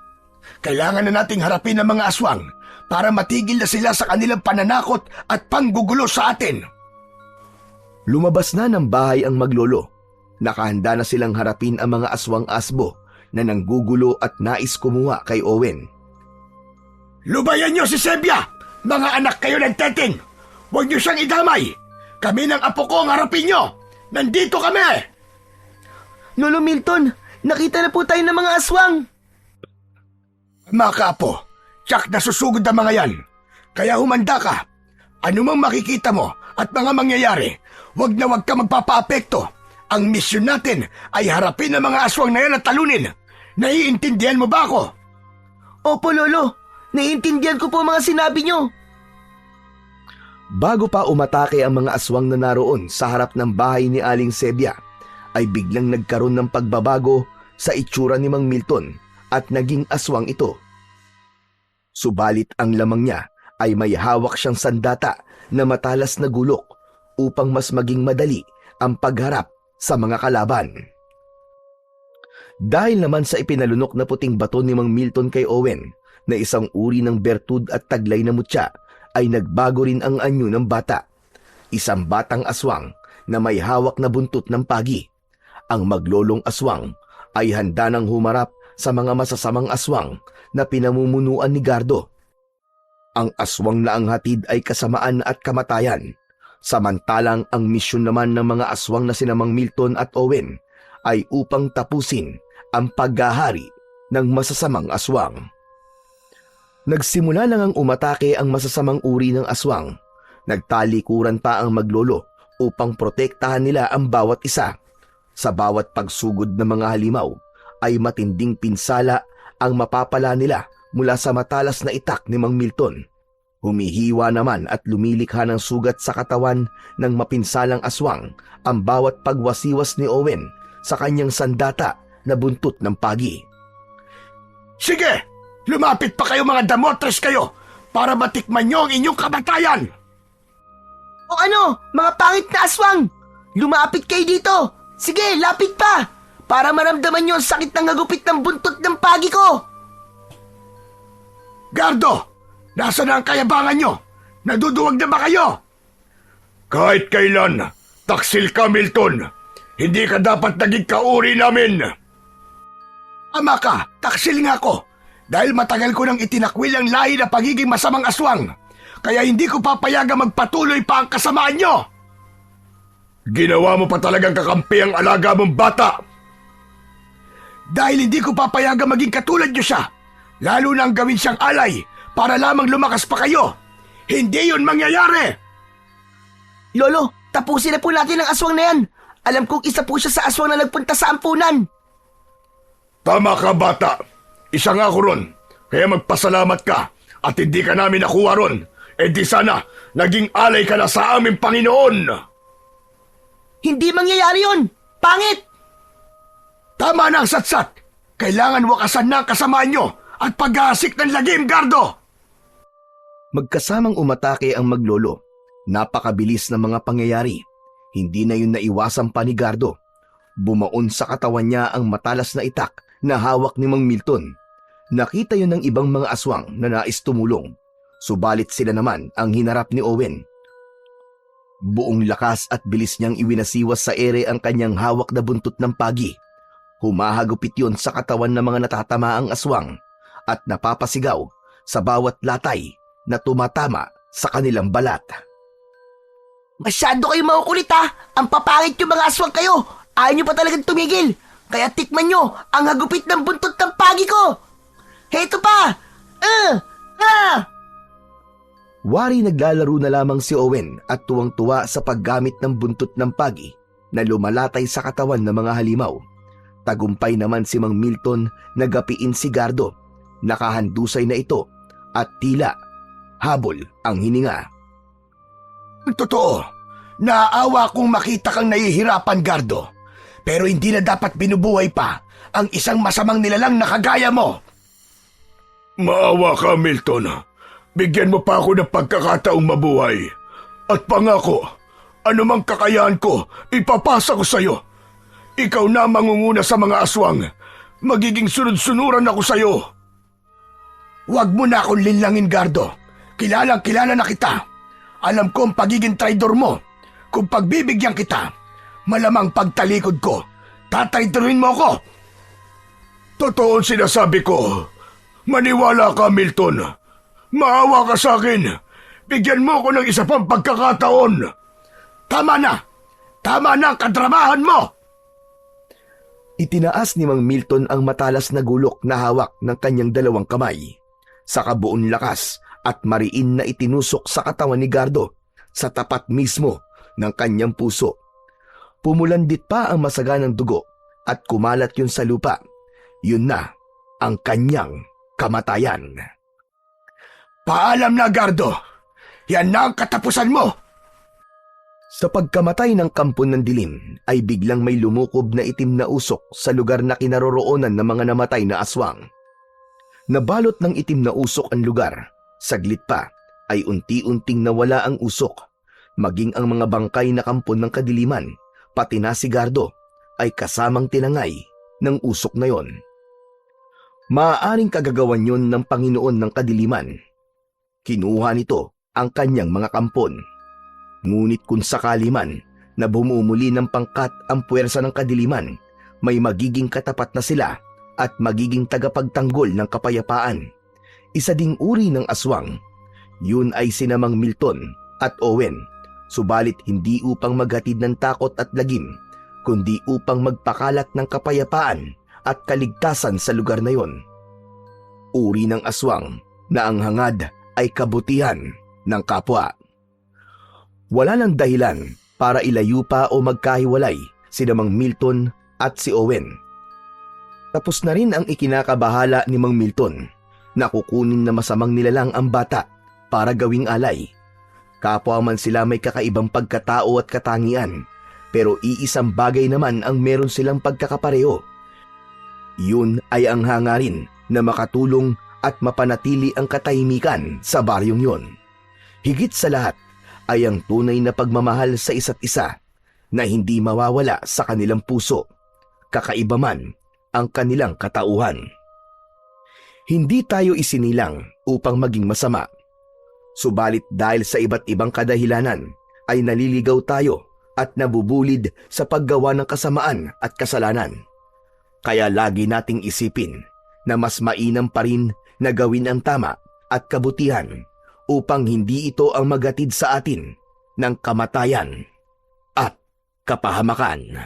Kailangan na nating harapin ang mga aswang para matigil na sila sa kanilang pananakot at panggugulo sa atin. Lumabas na ng bahay ang maglolo. Nakahanda na silang harapin ang mga aswang asbo na nanggugulo at nais kumuha kay Owen. Lubayan niyo si Sebia! Mga anak kayo ng Teting! Huwag niyo siyang idamay! Kami ng apo ko ang harapin niyo! Nandito kami! Lolo Milton, nakita na po tayo ng mga aswang. Mga kaapo, tsak nasusugod ang mga yan. Kaya humanda ka. Ano mang makikita mo at mga mangyayari, huwag na huwag ka magpapaapekto. Ang misyon natin ay harapin ang mga aswang na yan at talunin. Naiintindihan mo ba ako? Opo, Lolo. Naiintindihan ko po ang mga sinabi niyo. Bago pa umatake ang mga aswang na naroon sa harap ng bahay ni Aling Sebia, ay biglang nagkaroon ng pagbabago sa itsura ni Mang Milton at naging aswang ito. Subalit ang lamang niya ay may hawak siyang sandata na matalas na gulok upang mas maging madali ang pagharap sa mga kalaban. Dahil naman sa ipinalunok na puting bato ni Mang Milton kay Owen na isang uri ng bertud at taglay na mutya, ay nagbago rin ang anyo ng bata. Isang batang aswang na may hawak na buntot ng pagi. Ang maglolong aswang ay handa nang humarap sa mga masasamang aswang na pinamumunuan ni Gardo. Ang aswang na ang hatid ay kasamaan at kamatayan, samantalang ang misyon naman ng mga aswang na sina Mang Milton at Owen ay upang tapusin ang paghahari ng masasamang aswang. Nagsimula lang ang umatake ang masasamang uri ng aswang. Nagtalikuran pa ang maglolo upang protektahan nila ang bawat isa. Sa bawat pagsugod ng mga halimaw ay matinding pinsala ang mapapala nila mula sa matalas na itak ni Mang Milton. Humihiwa naman at lumilikha ng sugat sa katawan ng mapinsalang aswang ang bawat pagwasiwas ni Owen sa kanyang sandata na buntot ng pagi. Sige! Lumapit pa kayo mga damotres kayo para matikman niyo ang inyong kamatayan! O ano, mga pangit na aswang! Lumapit kayo dito! Sige, lapit pa! Para maramdaman niyo ang sakit ng hagupit ng buntot ng pagi ko! Gardo! Nasaan na ang kayabangan niyo? Naduduwag na ba kayo? Kahit kailan, taksil ka, Milton. Hindi ka dapat naging kauri namin. Ama ka, taksil nga ako. Dahil matagal ko nang itinakwil ang lahi na pagiging masamang aswang. Kaya hindi ko papayagang magpatuloy pa ang kasamaan niyo. Ginawa mo pa talagang kakampi ang alaga mong bata. Dahil hindi ko papayagang maging katulad niyo siya. Lalo nang gawin siyang alay para lamang lumakas pa kayo. Hindi yun mangyayari. Lolo, tapusin na po natin ang aswang na yan. Alam kong isa po siya sa aswang na nagpunta sa ampunan. Tama ka, bata. Isa nga ako ron. Kaya magpasalamat ka at hindi ka namin nakuha ron. E di sana, naging alay ka na sa aming Panginoon. Hindi mangyayari yun. Pangit! Tama na ang satsat. Kailangan wakasan na ang kasamaan nyo at paghahasik ng lagim, Gardo. Magkasamang umatake ang maglolo. Napakabilis ng mga pangyayari. Hindi na yun naiwasan pa ni Gardo. Bumaon sa katawan niya ang matalas na itak na hawak ni Mang Milton. Nakita yun ng ibang mga aswang na nais tumulong. Subalit sila naman ang hinarap ni Owen. Buong lakas at bilis niyang iwinasiwas sa ere ang kanyang hawak na buntot ng pagi. Humahagupit yun sa katawan ng mga natatamaang aswang at napapasigaw sa bawat latay na tumatama sa kanilang balat. Masyado kayo makukulit ha! Ang papangit yung mga aswang kayo! Ayaw nyo pa talagang tumigil. Kaya tikman nyo ang hagupit ng buntot ng pagi ko. Heto pa! Wari naglalaro na lamang si Owen at tuwang-tuwa sa paggamit ng buntot ng pagi na lumalatay sa katawan ng mga halimaw. Tagumpay naman si Mang Milton na gapiin si Gardo. Nakahandusay na ito at tila habol ang hininga. Totoo, naaawa kong makita kang nahihirapan, Gardo. Pero hindi na dapat binubuhay pa ang isang masamang nilalang na kagaya mo. Maawa ka, Milton. Bigyan mo pa ako ng pagkakataong mabuhay. At pangako, anumang kakayahan ko, ipapasa ko sa'yo. Ikaw na mangunguna sa mga aswang. Magiging sunod-sunuran ako sa'yo. Huwag mo na akong linlangin, Gardo. Kilalang-kilala na kita. Alam ko ang pagiging traidor mo. Kung pagbibigyan kita, malamang pagtalikod ko, tatraidorin mo ako. Totoo ang sinasabi ko. Maniwala ka, Milton. Maawa ka sa akin. Bigyan mo ko ng isa pang pagkakataon. Tama na! Tama na ang kadramahan mo! Itinaas ni Mang Milton ang matalas na gulok na hawak ng kanyang dalawang kamay. Sa kabuon lakas at mariin na itinusok sa katawan ni Gardo sa tapat mismo ng kanyang puso. Pumulandit pa ang masaganang dugo at kumalat yun sa lupa. Yun na ang kanyang kamatayan. Paalam na, Gardo. Yan na ang katapusan mo. Sa pagkamatay ng kampon ng dilim ay biglang may lumukob na itim na usok sa lugar na kinaroroonan ng mga namatay na aswang. Nabalot ng itim na usok ang lugar. Saglit pa ay unti-unting nawala ang usok. Maging ang mga bangkay na kampon ng kadiliman, pati na si Gardo, ay kasamang tinangay ng usok na yon. Maaaring kagagawan yon ng Panginoon ng kadiliman. Kinuha nito ang kanyang mga kampon. Ngunit kung sakali man na bumumuli ng pangkat ang puwersa ng kadiliman, may magiging katapat na sila at magiging tagapagtanggol ng kapayapaan. Isa ding uri ng aswang. Yun ay sina Mang Milton at Owen, subalit hindi upang maghatid ng takot at lagim, kundi upang magpakalat ng kapayapaan at kaligtasan sa lugar na yon. Uri ng aswang na ang hangad ay kabutihan ng kapwa. Wala nang dahilan para ilayo pa o magkahiwalay sina Mang Milton at si Owen. Tapos na rin ang ikinakabahala ni Mang Milton na kukunin na masamang nilalang ang bata para gawing alay. Kapwa man sila may kakaibang pagkatao at katangian, pero iisang bagay naman ang meron silang pagkakapareho. Yun ay ang hangarin na makatulong at mapanatili ang katahimikan sa baryong yon. Higit sa lahat ay ang tunay na pagmamahal sa isa't isa na hindi mawawala sa kanilang puso, kakaiba man ang kanilang katauhan. Hindi tayo isinilang upang maging masama. Subalit dahil sa iba't ibang kadahilanan ay naliligaw tayo at nabubulid sa paggawa ng kasamaan at kasalanan. Kaya lagi nating isipin na mas mainam pa rin na gawin ang tama at kabutihan upang hindi ito ang maghatid sa atin ng kamatayan at kapahamakan.